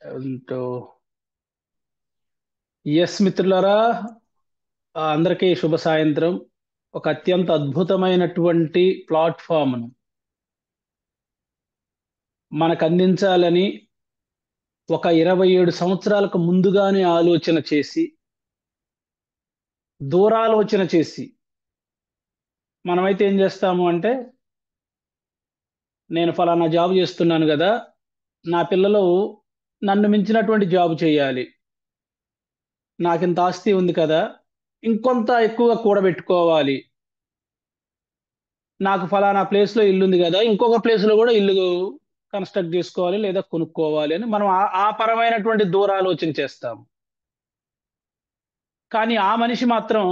అంటూ ఎస్ మిత్రులారా, అందరికీ శుభ సాయంత్రం. ఒక అత్యంత అద్భుతమైనటువంటి ప్లాట్ఫామ్ను మనకు అందించాలని ఒక 27 సంవత్సరాలకు ముందుగానే ఆలోచన చేసి, దూరాలోచన చేసి, మనమైతే ఏం చేస్తాము అంటే, నేను ఫలానా జాబ్ చేస్తున్నాను కదా, నా పిల్లలు నన్ను మించినటువంటి జాబ్ చేయాలి, నాకింత ఆస్తి ఉంది కదా, ఇంకొంత ఎక్కువగా కూడబెట్టుకోవాలి, నాకు ఫలానా ప్లేస్లో ఇల్లు ఉంది కదా, ఇంకొక ప్లేస్లో కూడా ఇల్లు కన్స్ట్రక్ట్ చేసుకోవాలి లేదా కొనుక్కోవాలి అని మనం ఆ పరమైనటువంటి దూరాలోచన చేస్తాం. కానీ ఆ మనిషి మాత్రం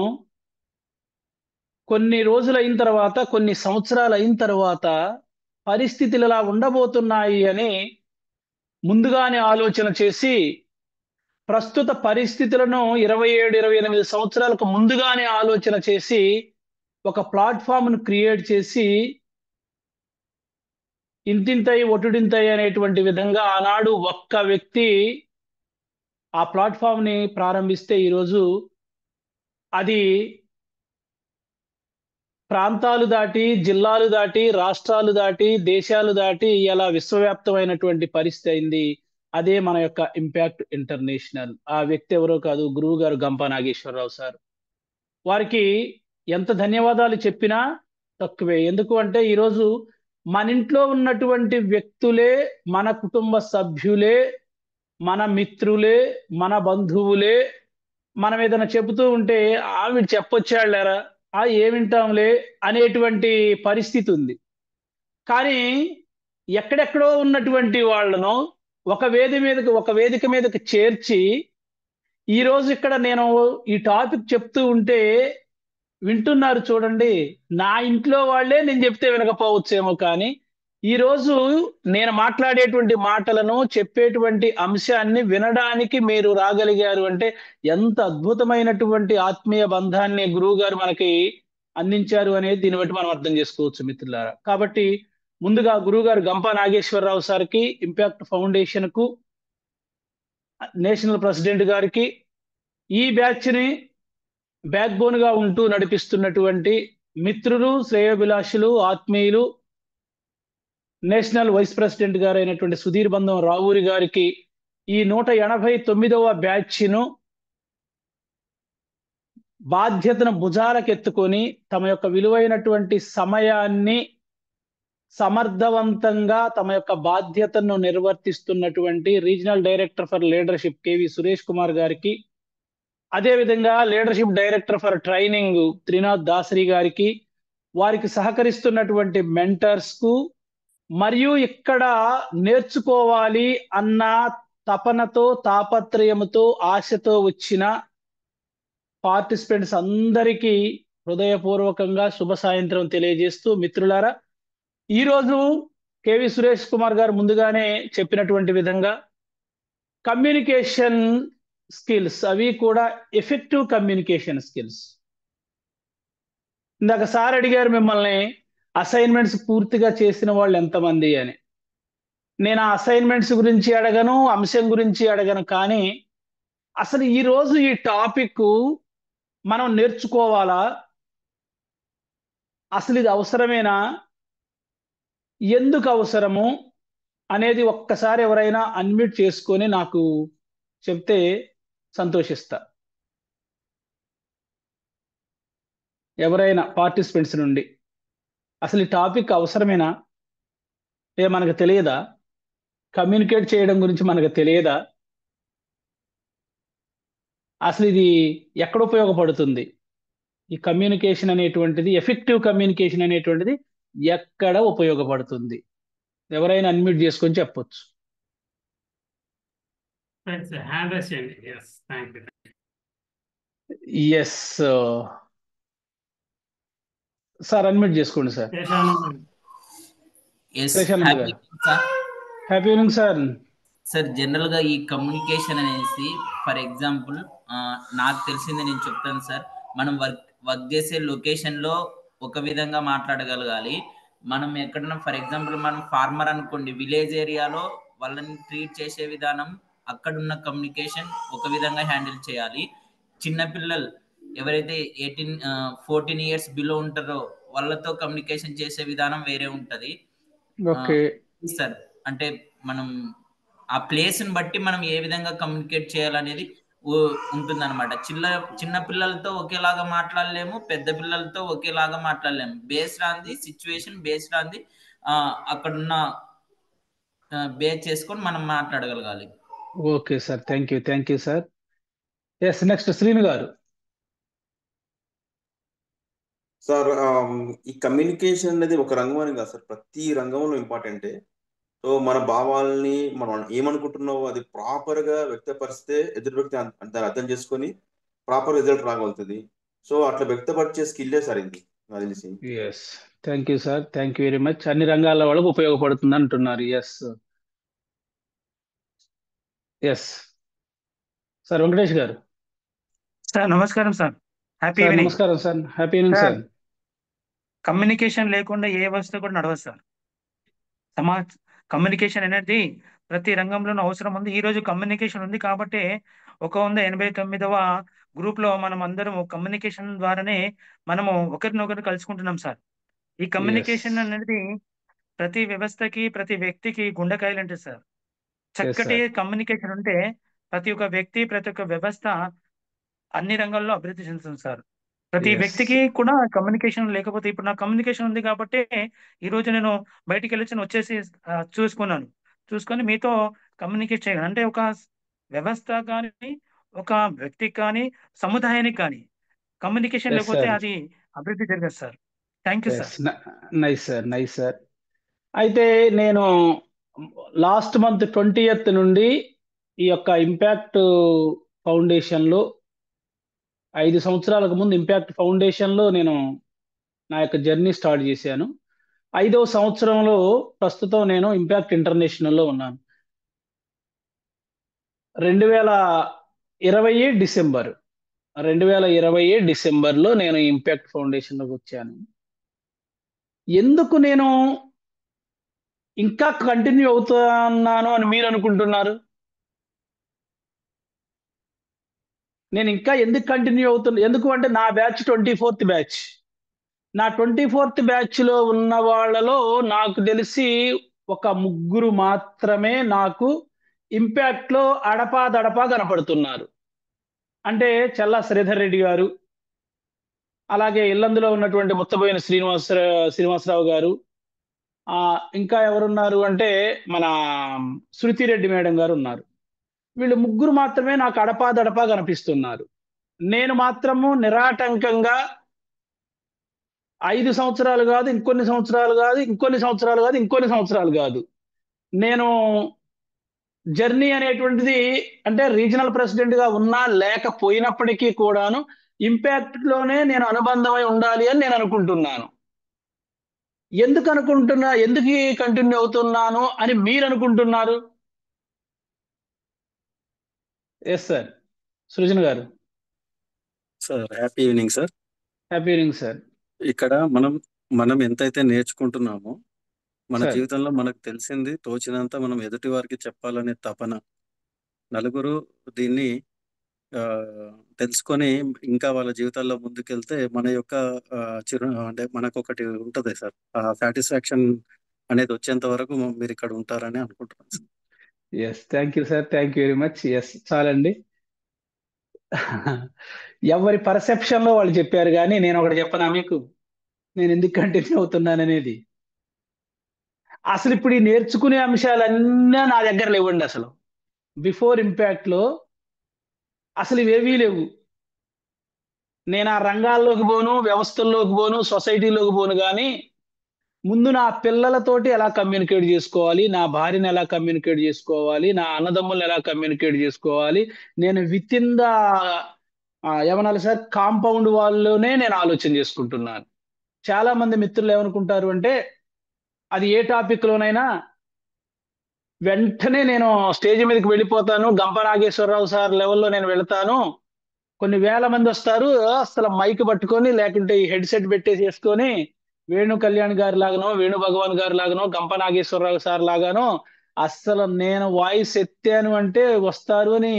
కొన్ని రోజులు అయిన తర్వాత, కొన్ని సంవత్సరాలు అయిన తర్వాత పరిస్థితులు ఇలా ఉండబోతున్నాయి అని ముందుగానే ఆలోచన చేసి, ప్రస్తుత పరిస్థితులను 27, 28 సంవత్సరాలకు ముందుగానే ఆలోచన చేసి ఒక ప్లాట్ఫామ్ను క్రియేట్ చేసి, ఇంతింతై ఒటుడింతై అనేటువంటి విధంగా ఆనాడు ఒక్క వ్యక్తి ఆ ప్లాట్ఫామ్ని ప్రారంభిస్తే ఈరోజు అది ప్రాంతాలు దాటి, జిల్లాలు దాటి, రాష్ట్రాలు దాటి, దేశాలు దాటి ఇలా విశ్వవ్యాప్తమైనటువంటి పరిస్థితి అయింది. అదే మన యొక్క ఇంపాక్ట్ ఇంటర్నేషనల్. ఆ వ్యక్తి ఎవరో కాదు, గురువు గారు గంప నాగేశ్వరరావు సార్. వారికి ఎంత ధన్యవాదాలు చెప్పినా తక్కువే. ఎందుకు అంటే ఈరోజు మన ఇంట్లో ఉన్నటువంటి వ్యక్తులే, మన కుటుంబ సభ్యులే, మన మిత్రులే, మన బంధువులే మనం ఏదైనా చెబుతూ ఉంటే ఆవిడ చెప్పొచ్చాళ్ళారా, ఏమింటాంలే అనేటువంటి పరిస్థితి ఉంది. కానీ ఎక్కడెక్కడో ఉన్నటువంటి వాళ్ళను ఒక వేదిక మీదకి చేర్చి, ఈరోజు ఇక్కడ నేను ఈ టాపిక్ చెప్తూ ఉంటే వింటున్నారు చూడండి. నా ఇంట్లో వాళ్ళే నేను చెప్తే వినకపోవచ్చేమో కానీ, ఈరోజు నేను మాట్లాడేటువంటి మాటలను, చెప్పేటువంటి అంశాన్ని వినడానికి మీరు రాగలిగారు అంటే, ఎంత అద్భుతమైనటువంటి ఆత్మీయ బంధాన్ని గురువుగారు మనకి అందించారు అనేది దీన్ని బట్టి మనం అర్థం చేసుకోవచ్చు మిత్రులారా. కాబట్టి ముందుగా గురువుగారు గంప నాగేశ్వరరావు సార్‌కి, ఇంపాక్ట్ ఫౌండేషన్‌కు, నేషనల్ ప్రెసిడెంట్ గారికి, ఈ బ్యాచ్‌ని బ్యాక్ బోన్‌గా ఉంటూ నడిపిస్తున్నటువంటి మిత్రులు, శ్రేయోభిలాషులు, ఆత్మీయులు, నేషనల్ వైస్ ప్రెసిడెంట్ గారైనటువంటి సుధీర్ బంధం రావూరి గారికి, ఈ 189వ బ్యాచ్‌ను బాధ్యతను భుజాలకెత్తుకొని తమ యొక్క విలువైనటువంటి సమయాన్ని సమర్థవంతంగా తమ యొక్క బాధ్యతను నిర్వర్తిస్తున్నటువంటి regional director for leadership K V Suresh Kumar గారికి, అదేవిధంగా leadership director for training Trinath Dasari గారికి, వారికి సహకరిస్తున్నటువంటి మెంటర్స్‌కు, మరియు ఇక్కడ నేర్చుకోవాలి అన్న తపనతో, తాపత్రయముతో, ఆశతో వచ్చిన పార్టిసిపెంట్స్ అందరికీ హృదయపూర్వకంగా శుభ సాయంత్రం తెలియజేస్తూ, మిత్రులారా, ఈరోజు కేవి సురేష్ కుమార్ గారు ముందుగానే చెప్పినటువంటి విధంగా కమ్యూనికేషన్ స్కిల్స్, అవి కూడా ఎఫెక్టివ్ కమ్యూనికేషన్ స్కిల్స్. ఇందాక సార్ అడిగారు మిమ్మల్ని, అసైన్మెంట్స్ పూర్తిగా చేసిన వాళ్ళు ఎంతమంది అని. నేను ఆ అసైన్మెంట్స్ గురించి అడగను, అంశం గురించి అడగను. కానీ అసలు ఈరోజు ఈ టాపిక్ మనం నేర్చుకోవాలా? అసలు ఇది అవసరమేనా? ఎందుకు అవసరము? అనేది ఒక్కసారి ఎవరైనా అన్మ్యూట్ చేసుకొని నాకు చెప్తే సంతోషిస్తా. ఎవరైనా పార్టిసిపెంట్స్ నుండి అసలు ఈ టాపిక్ అవసరమేనా? మనకు తెలియదా? కమ్యూనికేట్ చేయడం గురించి మనకు తెలియదా? అసలు ఇది ఎక్కడ ఉపయోగపడుతుంది? ఈ కమ్యూనికేషన్ అనేటువంటిది, ఎఫెక్టివ్ కమ్యూనికేషన్ అనేటువంటిది ఎక్కడ ఉపయోగపడుతుంది? ఎవరైనా అన్మ్యూట్ చేసుకొని చెప్పొచ్చు. హ్యాండ్ రైస్ చేయండి. yes, thank you. Yes sir, unmute చేసుకోండి సార్. Yes, శేషానంద్ happy గారు. sir. Happy evening sir. Sir జనరల్గా ఈ కమ్యూనికేషన్ అనేసి, ఫర్ ఎగ్జాంపుల్ నాకు తెలిసింది నేను చెప్తాను సార్. మనం వర్క్ చేసే లొకేషన్లో ఒక విధంగా మాట్లాడగలగాలి. మనం ఎక్కడన్నా ఫర్ ఎగ్జాంపుల్ మనం ఫార్మర్ అనుకోండి, విలేజ్ ఏరియాలో వాళ్ళని ట్రీట్ చేసే విధానం అక్కడున్న కమ్యూనికేషన్ ఒక విధంగా హ్యాండిల్ చేయాలి. చిన్నపిల్లలు ఎవరైతే 14 ఇయర్స్ బిలో ఉంటారో వాళ్ళతో కమ్యూనికేషన్ చేసే విధానం వేరే ఉంటది. ఓకే సార్ అంటే మనం ఆ ప్లేస్ని బట్టి మనం ఏ విధంగా కమ్యూనికేట్ చేయాలనేది ఉంటుందన్నమాట. చిన్న పిల్లలతో ఒకేలాగా మాట్లాడలేము, పెద్ద పిల్లలతో ఒకేలాగా మాట్లాడలేము. Based on the situation, based on the అక్కడున్న బేస్ చేసుకొని మనం మాట్లాడగలగాలి. Okay sir, thank you sir. Yes, next Srinu గారు. సార్ ఈ కమ్యూనికేషన్ అనేది ఒక రంగం అని కాదు సార్, ప్రతి రంగంలో ఇంపార్టెంటే. సో మన భావాల్ని మనం ఏమనుకుంటున్నావో అది ప్రాపర్ గా వ్యక్తపరిస్తే ఎదుటి వ్యక్తి దాన్ని అర్థం చేసుకొని ప్రాపర్ రిజల్ట్ రాగలుగుతుంది. సో అట్లా వ్యక్తపరిచే స్కిల్లే సార్ ఇది నాకు తెలిసి. Yes, thank you sir, thank you very much. అన్ని రంగాల వాళ్ళకు ఉపయోగపడుతుంది అంటున్నారు. Yes yes sir. వెంకటేష్ గారు. సార్ నమస్కారం సార్. హ్యాపీ సార్ ఈవినింగ్ నమస్కారం sir, happy evening sir. Sir. Communication లేకుండా ఏ వస్తువు కూడా నడవదు సార్. కమ్యూనికేషన్ అనేది ప్రతి రంగంలోనూ అవసరం ఉంది. ఈ రోజు కమ్యూనికేషన్ ఉంది కాబట్టి 189వ గ్రూప్ లో మనం అందరం కమ్యూనికేషన్ ద్వారానే మనము ఒకరినొకరు కలుసుకుంటున్నాం సార్. ఈ కమ్యూనికేషన్ అనేది ప్రతి వ్యవస్థకి, ప్రతి వ్యక్తికి గుండెకాయ లాంటిది సార్. చక్కటి కమ్యూనికేషన్ ఉంటే ప్రతి ఒక్క వ్యక్తి, ప్రతి ఒక్క వ్యవస్థ అన్ని రంగాల్లో అభివృద్ధి చెందుతుంది సార్. ప్రతి వ్యక్తికి కూడా కమ్యూనికేషన్ లేకపోతే, ఇప్పుడు నా కమ్యూనికేషన్ ఉంది కాబట్టి ఈ రోజు నేను బయటికి వెళ్ళి వచ్చేసి చూసుకొని మీతో కమ్యూనికేట్ చేయగలను. అంటే ఒక వ్యవస్థ కానీ, ఒక వ్యక్తికి కానీ, సముదాయానికి కానీ కమ్యూనికేషన్ లేకపోతే అది అభివృద్ధి జరగదు sir. Thank you sir. Nice sir, nice sir. అయితే నేను లాస్ట్ మంత్ 20th నుండి ఈ యొక్క ఇంపాక్ట్ ఫౌండేషన్ లో 5 సంవత్సరాలకు ముందు ఇంపాక్ట్ ఫౌండేషన్ లో నేను నా యొక్క జర్నీ స్టార్ట్ చేశాను. 5వ సంవత్సరంలో ప్రస్తుతం నేను ఇంపాక్ట్ ఇంటర్నేషనల్ లో ఉన్నాను. 2020 డిసెంబర్లో నేను ఇంపాక్ట్ ఫౌండేషన్ లోకి వచ్చాను. ఎందుకు నేను ఇంకా కంటిన్యూ అవుతున్నాను అని మీరు అనుకుంటున్నారు? నేను ఇంకా ఎందుకు కంటిన్యూ అవుతున్నా? ఎందుకు అంటే నా బ్యాచ్ 24th బ్యాచ్. నా 24th బ్యాచ్ లో ఉన్న వాళ్ళలో నాకు తెలిసి ఒక 3 మాత్రమే నాకు ఇంపాక్ట్ లో అడపాదడపా కనపడుతున్నారు. అంటే చల్లా శ్రీధర్ రెడ్డి గారు, అలాగే ఇల్లందులో ఉన్నటువంటి ముత్తబోయిన శ్రీనివాసరావు గారు, ఇంకా ఎవరున్నారు అంటే మన శృతి రెడ్డి మేడం గారు ఉన్నారు. వీళ్ళు 3 మాత్రమే నాకు అడపాదడపా కనిపిస్తున్నారు. నేను మాత్రము నిరాటంకంగా 5 సంవత్సరాలు కాదు, ఇంకొన్ని సంవత్సరాలు కాదు, ఇంకొన్ని సంవత్సరాలు కాదు, నేను జర్నీ అనేటువంటిది అంటే రీజనల్ ప్రెసిడెంట్ గా ఉన్నా లేకపోయినప్పటికీ కూడాను ఇంపాక్ట్ లోనే నేను అనుబంధమై ఉండాలి అని నేను అనుకుంటున్నాను. ఎందుకు కంటిన్యూ అవుతున్నాను అని మీరు అనుకుంటున్నారు? ఎస్ సార్, సృజన్ గారు. Sir happy evening sir. Happy evening sir. ఇక్కడ మనం ఎంతైతే నేర్చుకుంటున్నామో మన జీవితంలో మనకు తెలిసింది తోచినంత మనం ఎదుటి వారికి చెప్పాలనే తపన, నలుగురు దీన్ని తెలుసుకొని ఇంకా వాళ్ళ జీవితాల్లో ముందుకెళ్తే మన యొక్క అంటే మనకు ఒకటి ఉంటది సార్, ఆ సాటిస్ఫాక్షన్ అనేది వచ్చేంత వరకు మీరు ఇక్కడ ఉంటారని అనుకుంటున్నాను sir. Yes, thank you sir, thank you very much. Yes, చాలండి. ఎవరి పర్సెప్షన్ లో వాళ్ళు చెప్పారు, కానీ నేను ఒకటి చెప్పనా మీకు, నేను ఎందుకు కంటిన్యూ అవుతున్నాననేది. అసలు ఇప్పుడు ఈ నేర్చుకునే అంశాలన్నీ నా దగ్గర లేవండి. అసలు బిఫోర్ ఇంపాక్ట్ లో అసలు ఇవేవీ లేవు. నేను ఆ రంగాల్లోకి పోను, వ్యవస్థల్లోకి పోను, సొసైటీలోకి పోను, కానీ ముందు నా పిల్లలతోటి ఎలా కమ్యూనికేట్ చేసుకోవాలి, నా భార్యను ఎలా కమ్యూనికేట్ చేసుకోవాలి, నా అన్నదమ్ములను ఎలా కమ్యూనికేట్ చేసుకోవాలి, నేను విత్ ఇన్ ద ఏమనాలి సార్ కాంపౌండ్ వాళ్ళలోనే నేను ఆలోచన చేసుకుంటున్నాను. చాలా మంది మిత్రులు ఏమనుకుంటారు అంటే అది ఏ టాపిక్ లోనైనా వెంటనే నేను స్టేజ్ మీదకి వెళ్ళిపోతాను, గంప నాగేశ్వరరావు సార్ లెవెల్లో నేను వెళ్తాను, కొన్ని వేల మంది వస్తారు, అసలు మైక్ పట్టుకొని లేకుంటే ఈ హెడ్సెట్ పెట్టేసేసుకొని వేణు కళ్యాణ్ గారి లాగానో, వేణు భగవాన్ గారి లాగానో, గంప నాగేశ్వరరావు సార్ లాగానో అస్సలు నేను వాయిస్ ఎత్తాను అంటే వస్తారు అని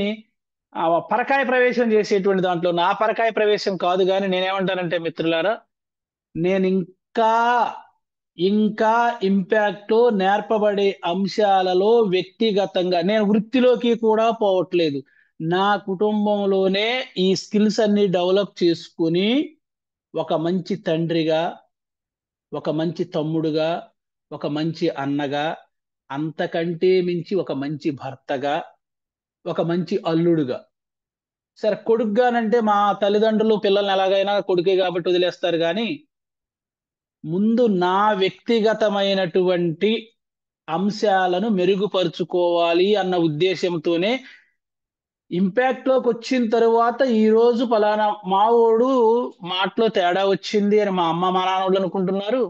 పరకాయ ప్రవేశం చేసేటువంటి దాంట్లో నా పరకాయ ప్రవేశం కాదు. కానీ నేనేమంటానంటే మిత్రులారా, నేను ఇంకా ఇంపాక్ట్ నేర్పబడే అంశాలలో వ్యక్తిగతంగా నేను వృత్తిలోకి కూడా పోవట్లేదు. నా కుటుంబంలోనే ఈ స్కిల్స్ అన్ని డెవలప్ చేసుకుని ఒక మంచి తండ్రిగా, ఒక మంచి తమ్ముడుగా, ఒక మంచి అన్నగా, అంతకంటే మించి ఒక మంచి భర్తగా, ఒక మంచి అల్లుడుగా. సరే, కొడుకుగానంటే మా తల్లిదండ్రులు పిల్లల్ని ఎలాగైనా కొడుకే కాబట్టి వదిలేస్తారు. కానీ ముందు నా వ్యక్తిగతమైనటువంటి అంశాలను మెరుగుపరుచుకోవాలి అన్న ఉద్దేశంతోనే ఇంపాక్ట్ లోకి వచ్చిన తరువాత ఈ రోజు ఫలానా మావోడు మాటలో తేడా వచ్చింది అని మా అమ్మ మా నాన్నోళ్ళు అనుకుంటున్నారు.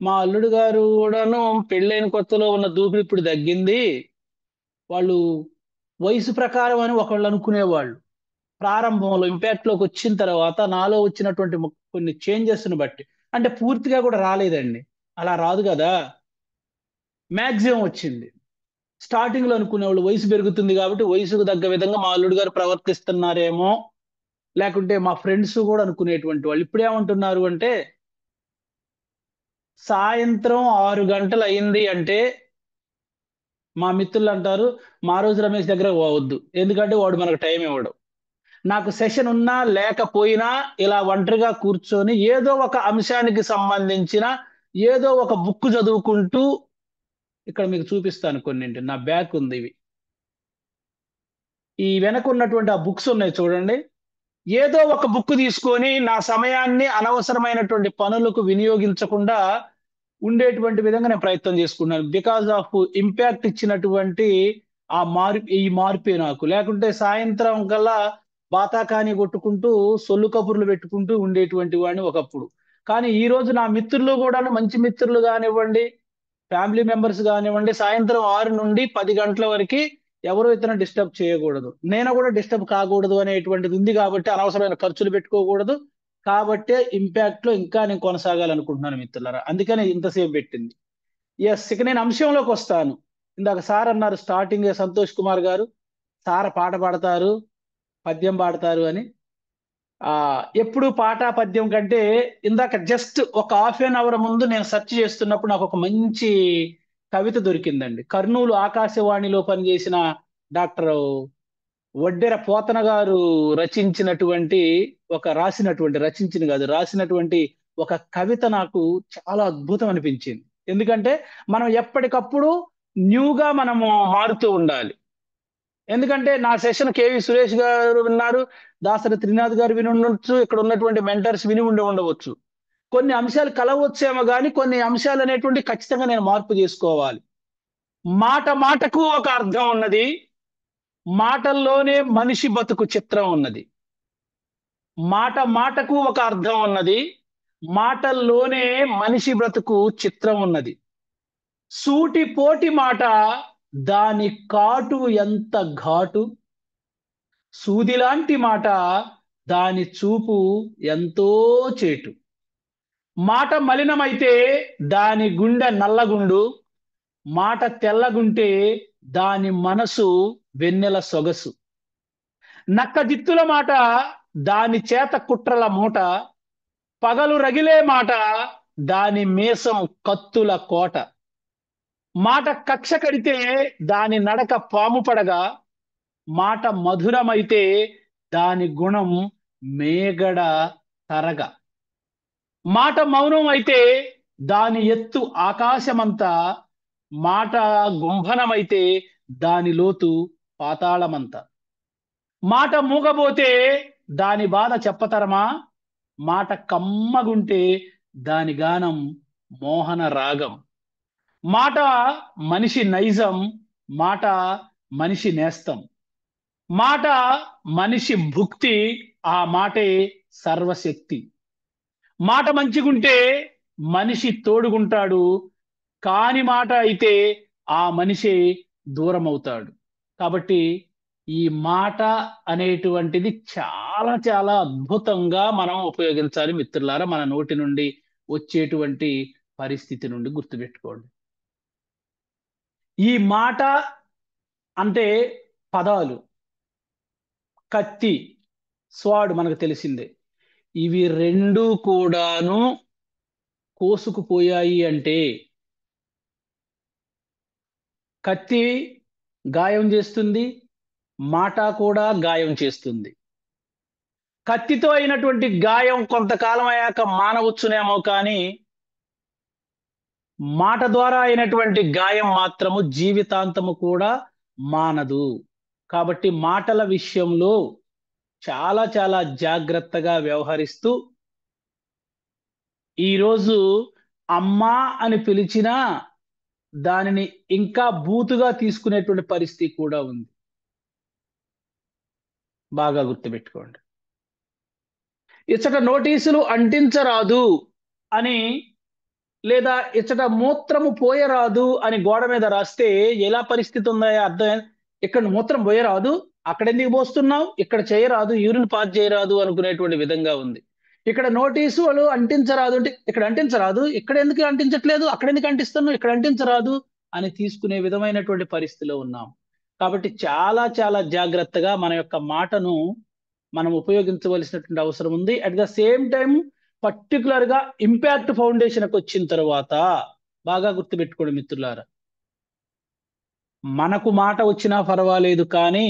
మా అల్లుడు గారు కూడాను పెళ్ళైన కొత్తలో ఉన్న దూకుడు ఇప్పుడు తగ్గింది. వాళ్ళు వయసు ప్రకారం అని ఒకళ్ళు అనుకునేవాళ్ళు. ప్రారంభంలో ఇంపాక్ట్ లోకి వచ్చిన తర్వాత నాలో వచ్చినటువంటి కొన్ని చేంజెస్ ని బట్టి, అంటే పూర్తిగా కూడా రాలేదండి, అలా రాదు కదా, మ్యాక్సిమం వచ్చింది. స్టార్టింగ్ లో అనుకునేవాళ్ళు వయసు పెరుగుతుంది కాబట్టి వయసుకు తగ్గ విధంగా మా అల్లుడు గారు ప్రవర్తిస్తున్నారేమో, లేకుంటే మా ఫ్రెండ్స్ కూడా అనుకునేటువంటి వాళ్ళు. ఇప్పుడు ఏమంటున్నారు అంటే, సాయంత్రం 6 గంటలు అయింది అంటే మా మిత్రులు అంటారు, మా రోజు రమేష్ దగ్గర పోవద్దు, ఎందుకంటే వాడు మనకు టైం ఇవ్వడు. నాకు సెషన్ ఉన్నా లేకపోయినా ఇలా ఒంటరిగా కూర్చొని ఏదో ఒక అంశానికి సంబంధించిన ఏదో ఒక బుక్ చదువుకుంటూ, ఇక్కడ మీకు చూపిస్తాను కొన్నింటి, నా బ్యాక్ ఉంది ఇవి, ఈ వెనక ఉన్నటువంటి ఆ బుక్స్ ఉన్నాయి చూడండి. ఏదో ఒక బుక్ తీసుకొని నా సమయాన్ని అనవసరమైనటువంటి పనులకు వినియోగించకుండా ఉండేటువంటి విధంగా నేను ప్రయత్నం చేసుకున్నాను. బికాజ్ ఆఫ్ ఇంపాక్ట్ ఇచ్చినటువంటి ఈ మార్పే నాకు. లేకుంటే సాయంత్రం కల్లా బాతాకాని కొట్టుకుంటూ సొల్లు కబుర్లు పెట్టుకుంటూ ఉండేటువంటి వాడిని ఒకప్పుడు. కానీ ఈ రోజు నా మిత్రులు కూడా, మంచి మిత్రులు కానివ్వండి, ఫ్యామిలీ మెంబర్స్ కానివ్వండి, సాయంత్రం 6 నుండి 10 గంటల వరకు ఎవరో ఇతను డిస్టర్బ్ చేయకూడదు, నేను కూడా డిస్టర్బ్ కాకూడదు అనేటువంటిది ఉంది. కాబట్టి అనవసరమైన ఖర్చులు పెట్టుకోకూడదు. కాబట్టే ఇంపాక్ట్ లో ఇంకా నేను కొనసాగాలనుకుంటున్నాను మిత్రులారా. అందుకనే ఇంతసేపు పెట్టింది. ఎస్, ఇక నేను అంశంలోకి వస్తాను. ఇందాక సార్ అన్నారు స్టార్టింగ్, సంతోష్ కుమార్ గారు సార్ పాట పాడతారు, పద్యం పాడతారు అని. ఎప్పుడు పాట పద్యం కంటే ఇందాక జస్ట్ ఒక ½ ముందు నేను సెర్చ్ చేస్తున్నప్పుడు నాకు ఒక మంచి కవిత దొరికిందండి. కర్నూలు ఆకాశవాణిలో పనిచేసిన డాక్టర్ వడ్డెర పోతన గారు రచించినటువంటి రాసినటువంటి ఒక కవిత నాకు చాలా అద్భుతం అనిపించింది. ఎందుకంటే మనం ఎప్పటికప్పుడు న్యూగా మనము మారుతూ ఉండాలి. ఎందుకంటే నా సెషన్ కేవి సురేష్ గారు విన్నారు, దాసరి త్రినాథ్ గారు విని ఉండొచ్చు, ఇక్కడ ఉన్నటువంటి మెంటర్స్ విని ఉండవచ్చు. కొన్ని అంశాలు కలవచ్చేమో కానీ కొన్ని అంశాలు అనేటువంటి ఖచ్చితంగా నేను మార్పు చేసుకోవాలి. మాట మాటకు ఒక అర్థం ఉన్నది, మాటల్లోనే మనిషి బతుకు చిత్రం ఉన్నది. మాట మాటకు ఒక అర్థం ఉన్నది, మాటల్లోనే మనిషి బ్రతుకు చిత్రం ఉన్నది. సూటి పోటి మాట, దాని కాటు ఎంత ఘాటు, సూదిలాంటి మాట, దాని చూపు ఎంతో చేటు. మాట మలినమైతే దాని గుండె నల్లగుండు, మాట తెల్లగుంటే దాని మనసు వెన్నెల సొగసు. నక్క జిత్తుల మాట, దాని చేత కుట్రల మూట, పగలు రగిలే మాట, దాని మీసం కత్తుల కోట. మాట కక్ష కడితే దాని నడక పాము పడగా, మాట మధురమైతే దాని గుణం మేగడ తరగ. మాట మౌనం అయితే దాని ఎత్తు ఆకాశమంతా, మాట గుంభనమైతే దాని లోతు పాతాళమంతా. మాట మూగబోతే దాని బాధ చెప్పతరమా, మాట కమ్మగుంటే దాని గానం మోహన రాగం. మాట మనిషి నైజం, మాట మనిషి నేస్తం, మాట మనిషి భుక్తి, ఆ మాటే సర్వశక్తి. మాట మంచిగుంటే మనిషి తోడుగుంటాడు, కాని మాట అయితే ఆ మనిషి దూరం అవుతాడు. కాబట్టి ఈ మాట అనేటువంటిది చాలా చాలా అద్భుతంగా మనం ఉపయోగించాలి మిత్రులారా. మన నోటి నుండి వచ్చేటువంటి పరిస్థితి నుండి గుర్తుపెట్టుకోండి. ఈ మాట అంటే పదాలు, కత్తి, స్వాడ్ మనకు తెలిసిందే. ఇవి రెండు కూడాను కోసుకుపోయాయి అంటే కత్తి గాయం చేస్తుంది, మాట కూడా గాయం చేస్తుంది. కత్తితో అయినటువంటి గాయం కొంతకాలం అయ్యాక మానవచ్చునేమో కానీ మాట ద్వారా అయినటువంటి గాయం మాత్రము జీవితాంతము కూడా మానదు. కాబట్టి మాటల విషయంలో చాలా చాలా జాగ్రత్తగా వ్యవహరిస్తూ ఈరోజు అమ్మా అని పిలిచినా దానిని ఇంకా బూతుగా తీసుకునేటువంటి పరిస్థితి కూడా ఉంది. బాగా గుర్తుపెట్టుకోండి. ఇచ్చట నోటీసులు అంటించరాదు అని లేదా ఇచ్చట మూత్రము పోయరాదు అని గోడ మీద రాస్తే ఎలా పరిస్థితి ఉందో అర్థం. ఇక్కడ మూత్రం పోయరాదు, అక్కడ ఎందుకు పోస్తున్నావు, ఇక్కడ చేయరాదు, యూరిన్ పాస్ చేయరాదు అనుకునేటువంటి విధంగా ఉంది. ఇక్కడ నోటీసులు అంటించరాదు అంటే ఇక్కడ అంటించరాదు, ఇక్కడ ఎందుకు అంటించట్లేదు, అక్కడ ఎందుకు అంటిస్తున్నావు, ఇక్కడ అంటించరాదు అని తీసుకునే విధమైనటువంటి పరిస్థితిలో ఉన్నాం. కాబట్టి చాలా చాలా జాగ్రత్తగా మన యొక్క మాటను మనం ఉపయోగించవలసినటువంటి అవసరం ఉంది. At the same time particular గా ఇంపాక్ట్ ఫౌండేషన్కి వచ్చిన తర్వాత బాగా గుర్తుపెట్టుకోండి మిత్రులారా, మనకు మాట వచ్చినా పర్వాలేదు కానీ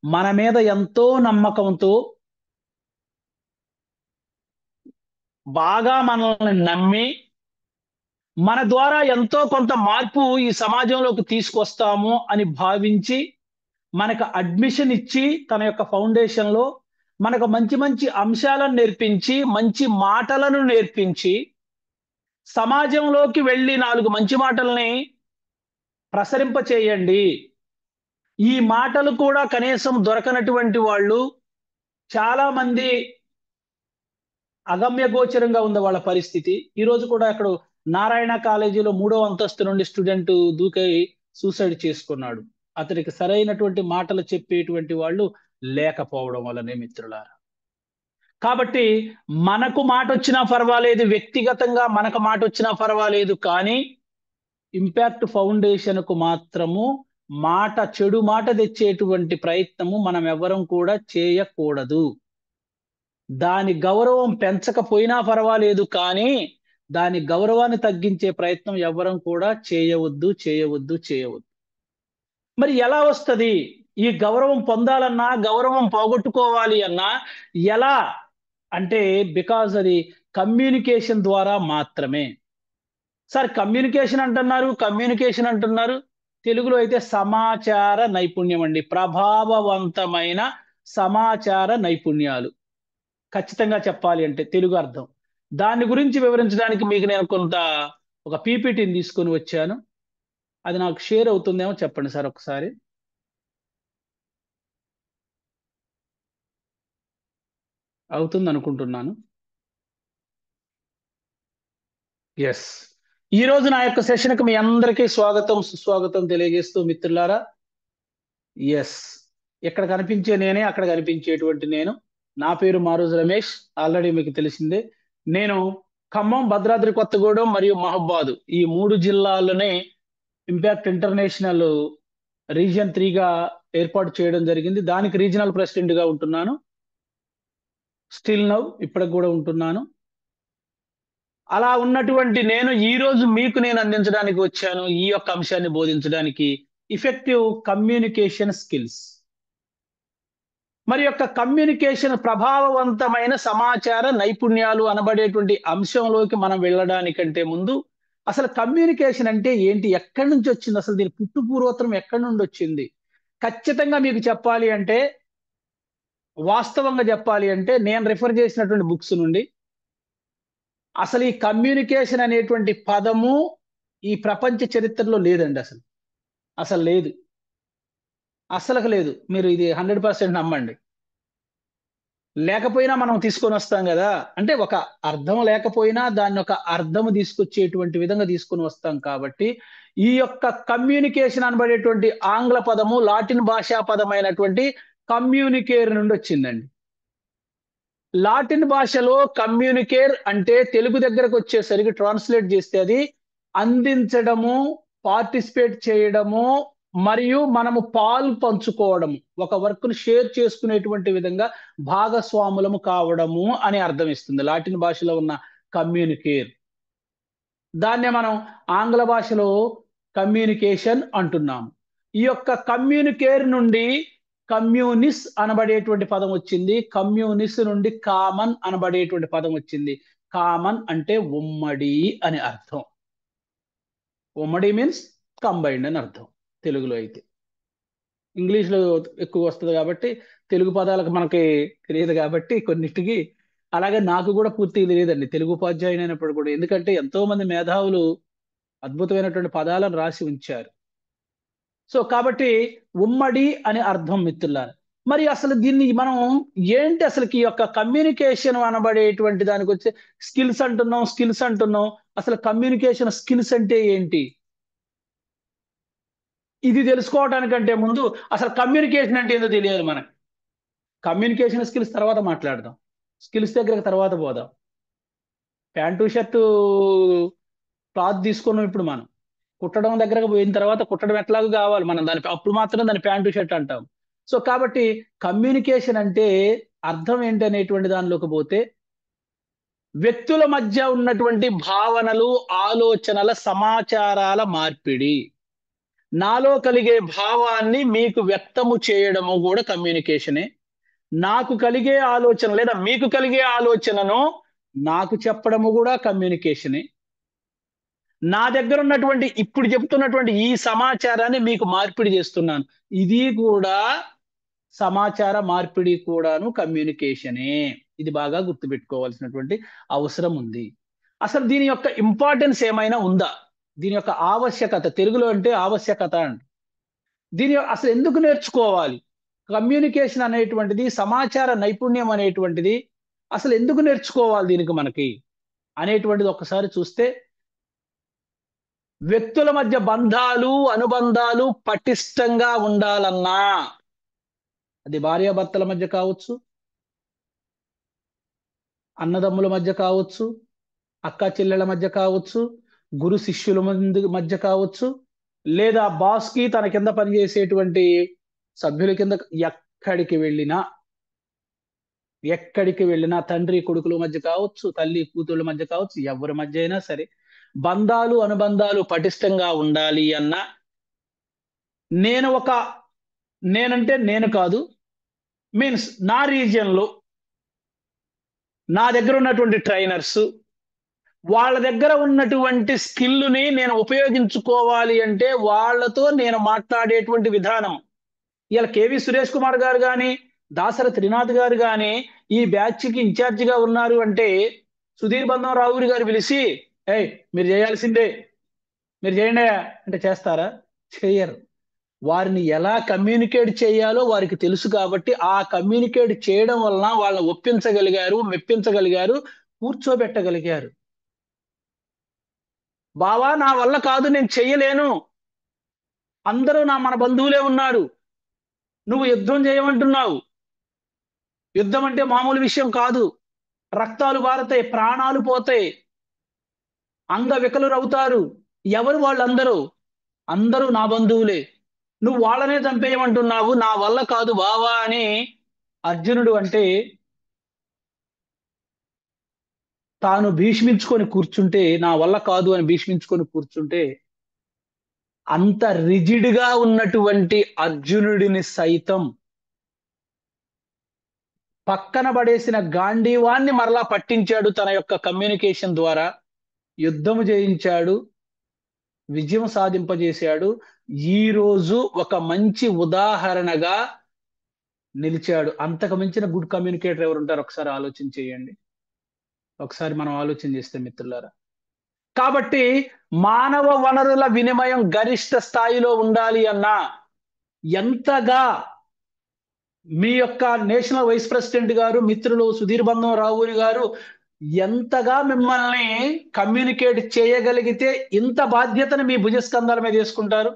మన మీద ఎంతో నమ్మకంతో బాగా మనల్ని నమ్మి మన ద్వారా ఎంతో కొంత మార్పు ఈ సమాజంలోకి తీసుకొస్తాము అని భావించి మనకు అడ్మిషన్ ఇచ్చి తన యొక్క ఫౌండేషన్లో మనకు మంచి మంచి అంశాలను నేర్పించి మంచి మాటలను నేర్పించి సమాజంలోకి వెళ్ళి 4 మంచి మాటల్ని ప్రసరింప చేయండి. ఈ మాటలు కూడా కనీసం దొరకనటువంటి వాళ్ళు చాలా మంది అగమ్య గోచరంగా ఉంది వాళ్ళ పరిస్థితి. ఈ రోజు కూడా అక్కడ నారాయణ కాలేజీలో 3వ అంతస్తు నుండి స్టూడెంట్ దూకై సూసైడ్ చేసుకున్నాడు. అతనికి సరైనటువంటి మాటలు చెప్పేటువంటి వాళ్ళు లేకపోవడం వల్లనే మిత్రులారా. కాబట్టి మనకు మాట వచ్చినా పర్వాలేదు, వ్యక్తిగతంగా మనకు మాట వచ్చినా పర్వాలేదు, కానీ ఇంపాక్ట్ ఫౌండేషన్కు మాత్రము చెడు మాట తెచ్చేటువంటి ప్రయత్నము మనం ఎవ్వరం కూడా చేయకూడదు. దాని గౌరవం పెంచకపోయినా పర్వాలేదు, కానీ దాని గౌరవాన్ని తగ్గించే ప్రయత్నం ఎవ్వరం కూడా చేయవద్దు. మరి ఎలా వస్తుంది ఈ గౌరవం పొందాలన్నా, గౌరవం పోగొట్టుకోవాలి అన్నా ఎలా అంటే బికాజ్ అది కమ్యూనికేషన్ ద్వారా మాత్రమే. సార్ కమ్యూనికేషన్ అంటున్నారు, తెలుగులో అయితే సమాచార నైపుణ్యం అండి. ప్రభావవంతమైన సమాచార నైపుణ్యాలు ఖచ్చితంగా చెప్పాలి అంటే తెలుగు అర్థం. దాని గురించి వివరించడానికి మీకు నేను ఒక పీపీటీని తీసుకొని వచ్చాను. అది నాకు షేర్ అవుతుందేమో చెప్పండి సార్ ఒకసారి. అవుతుంది అనుకుంటున్నాను. ఎస్. ఈ రోజు నా యొక్క సెషన్కి మీ అందరికీ సుస్వాగతం తెలియజేస్తూ మిత్రులారా, ఎస్, ఇక్కడ కనిపించే నేనే, అక్కడ కనిపించేటువంటి నేను. నా పేరు మారోజు రమేష్, ఆల్రెడీ మీకు తెలిసిందే. నేను ఖమ్మం, భద్రాద్రి కొత్తగూడెం మరియు మహబాద్ ఈ 3 జిల్లాల్లోనే ఇంపాక్ట్ ఇంటర్నేషనల్ రీజియన్ 3గా ఏర్పాటు చేయడం జరిగింది. దానికి రీజనల్ ప్రెసిడెంట్గా ఉంటున్నాను. స్టిల్ నౌ ఇప్పటికి కూడా ఉంటున్నాను. అలా ఉన్నటువంటి నేను ఈ రోజు మీకు నేను అందించడానికి వచ్చాను ఈ యొక్క అంశాన్ని బోధించడానికి, ఎఫెక్టివ్ కమ్యూనికేషన్ స్కిల్స్. మరి యొక్క కమ్యూనికేషన్ ప్రభావవంతమైన సమాచార నైపుణ్యాలు అనబడేటువంటి అంశంలోకి మనం వెళ్ళడానికంటే ముందు అసలు కమ్యూనికేషన్ అంటే ఏంటి, ఎక్కడి నుంచి వచ్చింది, అసలు దీని పుట్టుపూర్వోత్తరం ఎక్కడి నుండి వచ్చింది, ఖచ్చితంగా మీకు చెప్పాలి అంటే, వాస్తవంగా చెప్పాలి అంటే నేను రిఫర్ చేసినటువంటి బుక్స్ నుండి అసలు ఈ కమ్యూనికేషన్ అనేటువంటి పదము ఈ ప్రపంచ చరిత్రలో లేదండి. అసలు లేదు, అసలు లేదు. మీరు ఇది 100% నమ్మండి. లేకపోయినా మనం తీసుకొని వస్తాం కదా, అంటే ఒక అర్థం లేకపోయినా దాన్ని ఒక అర్థము తీసుకొచ్చేటువంటి విధంగా తీసుకొని వస్తాం. కాబట్టి ఈ యొక్క కమ్యూనికేషన్ అనబడేటువంటి ఆంగ్ల పదము లాటిన్ భాషా పదమైనటువంటి కమ్యూనికేర్ నుండి వచ్చిందండి. లాటిన్ భాషలో కమ్యూనికేర్ అంటే తెలుగు దగ్గరకు వచ్చేసరికి ట్రాన్స్లేట్ చేస్తే అది అందించడము, పార్టిసిపేట్ చేయడము మరియు మనము పాలు పంచుకోవడము, ఒక వర్క్ను షేర్ చేసుకునేటువంటి విధంగా భాగస్వాములము కావడము అని అర్థం ఇస్తుంది లాటిన్ భాషలో ఉన్న కమ్యూనికేర్. దాన్నే మనం ఆంగ్ల భాషలో కమ్యూనికేషన్ అంటున్నాము. ఈ యొక్క కమ్యూనికేర్ నుండి కమ్యూనిస్ అనబడేటువంటి పదం వచ్చింది. కమ్యూనిస్ నుండి కామన్ అనబడేటువంటి పదం వచ్చింది. కామన్ అంటే ఉమ్మడి అని అర్థం. ఉమ్మడి మీన్స్ కంబైన్డ్ అని అర్థం తెలుగులో అయితే. ఇంగ్లీష్లో ఎక్కువ వస్తుంది కాబట్టి తెలుగు పదాలకు మనకి తెలియదు కాబట్టి కొన్నిటికి, అలాగే నాకు కూడా పూర్తిగా తెలియదండి తెలుగు ఉపాధ్యాయుని అయినప్పుడు కూడా, ఎందుకంటే ఎంతో మంది మేధావులు అద్భుతమైనటువంటి పదాలను రాసి ఉంచారు. సో కాబట్టి ఉమ్మడి అని అర్థం మిత్రులారా. మరి అసలు దీన్ని మనం ఏంటి అసలుకి ఈ యొక్క కమ్యూనికేషన్ అనబడేటువంటి దానికి వచ్చే స్కిల్స్ అంటున్నాం. అసలు కమ్యూనికేషన్ స్కిల్స్ అంటే ఏంటి? ఇది తెలుసుకోవడానికంటే ముందు అసలు కమ్యూనికేషన్ అంటే ఏందో తెలియాలి మనకి. కమ్యూనికేషన్ స్కిల్స్ తర్వాత మాట్లాడదాం, స్కిల్స్ దగ్గరకు తర్వాత పోదాం. ప్యాంటు షర్టు క్లాత్ తీసుకున్నాం, ఇప్పుడు మనం కుట్టడం దగ్గరకు పోయిన తర్వాత కుట్టడం ఎట్లాగో కావాలి మనం, అప్పుడు మాత్రం దాన్ని ప్యాంటు షర్ట్ అంటాం. సో కాబట్టి కమ్యూనికేషన్ అంటే అర్థం ఏంటి అనేటువంటి దానిలోకి పోతే, వ్యక్తుల మధ్య ఉన్నటువంటి భావనలు, ఆలోచనల, సమాచారాల మార్పిడి, నాలో కలిగే భావాన్ని మీకు వ్యక్తము చేయడము కూడా కమ్యూనికేషనే. నాకు కలిగే ఆలోచన లేదా మీకు కలిగే ఆలోచనను నాకు చెప్పడము కూడా కమ్యూనికేషనే. నా దగ్గర ఉన్నటువంటి ఇప్పుడు చెప్తున్నటువంటి ఈ సమాచారాన్ని మీకు మార్పిడి చేస్తున్నాను, ఇది కూడా సమాచార మార్పిడి కూడాను కమ్యూనికేషనే. ఇది బాగా గుర్తుపెట్టుకోవాల్సినటువంటి అవసరం ఉంది. అసలు దీని యొక్క ఇంపార్టెన్స్ ఏమైనా ఉందా? దీని యొక్క ఆవశ్యకత, తెలుగులో అంటే ఆవశ్యకత అండి. దీని అసలు ఎందుకు నేర్చుకోవాలి? కమ్యూనికేషన్ అనేటువంటిది, సమాచార నైపుణ్యం అనేటువంటిది అసలు ఎందుకు నేర్చుకోవాలి దీనికి మనకి అనేటువంటిది ఒక్కసారి చూస్తే, వ్యక్తుల మధ్య బంధాలు, అనుబంధాలు పటిష్టంగా ఉండాలన్నా, అది భార్యాభర్తల మధ్య కావచ్చు, అన్నదమ్ముల మధ్య కావచ్చు, అక్క చెల్లెల మధ్య కావచ్చు, గురు శిష్యుల మధ్య కావచ్చు, లేదా బాస్కి తన కింద పనిచేసేటువంటి సభ్యుల కింద, ఎక్కడికి వెళ్ళినా తండ్రి కొడుకుల మధ్య కావచ్చు, తల్లి కూతుళ్ళ మధ్య కావచ్చు, ఎవరి మధ్య అయినా సరే బంధాలు, అనుబంధాలు పటిష్టంగా ఉండాలి అన్న, నేనంటే నేను కాదు, మీన్స్ నా రీజియన్లో నా దగ్గర ఉన్నటువంటి ట్రైనర్స్, వాళ్ళ దగ్గర ఉన్నటువంటి స్కిల్ని నేను ఉపయోగించుకోవాలి అంటే వాళ్ళతో నేను మాట్లాడేటువంటి విధానం. ఇలా కేవి సురేష్ కుమార్ గారు కానీ, దాసరి త్రినాథ్ గారు కానీ ఈ బ్యాచ్కి ఇన్ఛార్జిగా ఉన్నారు అంటే, సుధీర్ బంధం రావురి గారు పిలిచి మీరు చేయాల్సిందే, మీరు చేయండి అంటే చేస్తారా? చేయరు. వారిని ఎలా కమ్యూనికేట్ చేయాలో వారికి తెలుసు కాబట్టి ఆ కమ్యూనికేట్ చేయడం వలన వాళ్ళని ఒప్పించగలిగారు, మెప్పించగలిగారు, కూర్చోబెట్టగలిగారు. బావా నా వల్ల కాదు, నేను చెయ్యలేను, అందరూ మన బంధువులే ఉన్నారు, నువ్వు యుద్ధం చేయమంటున్నావు. యుద్ధం అంటే మామూలు విషయం కాదు. రక్తాలు బారతాయి, ప్రాణాలు పోతాయి, అంగవికలురవుతారు. ఎవరు వాళ్ళందరూ? అందరూ నా బంధువులే, నువ్వు వాళ్ళనే చంపేయమంటున్నావు, నా వల్ల కాదు బావా అని అర్జునుడు అంటే తాను భీష్మించుకొని కూర్చుంటే, నా వల్ల కాదు అని భీష్మించుకొని కూర్చుంటే, అంత రిజిడ్గా ఉన్నటువంటి అర్జునుడిని సైతం పక్కన పడేసిన గాంధీవాన్ని మరలా పట్టించాడు తన యొక్క కమ్యూనికేషన్ ద్వారా, యుద్ధము చేయించాడు, విజయం సాధింపజేశాడు. ఈ రోజు ఒక మంచి ఉదాహరణగా నిలిచాడు. అంతకు మించిన గుడ్ కమ్యూనికేటర్ ఎవరు ఉంటారు? ఒకసారి ఆలోచన చేయండి, ఒకసారి మనం ఆలోచన చేస్తే మిత్రులారా. కాబట్టి మానవ వనరుల వినిమయం గరిష్ట స్థాయిలో ఉండాలి అన్నా, ఎంతగా మీ యొక్క నేషనల్ వైస్ ప్రెసిడెంట్ గారు, మిత్రులు సుధీర్ బంధం రావురి గారు ఎంతగా మిమ్మల్ని కమ్యూనికేట్ చేయగలిగితే ఇంత బాధ్యతను మీ భుజస్కంధాల మీద తీసుకుంటారు.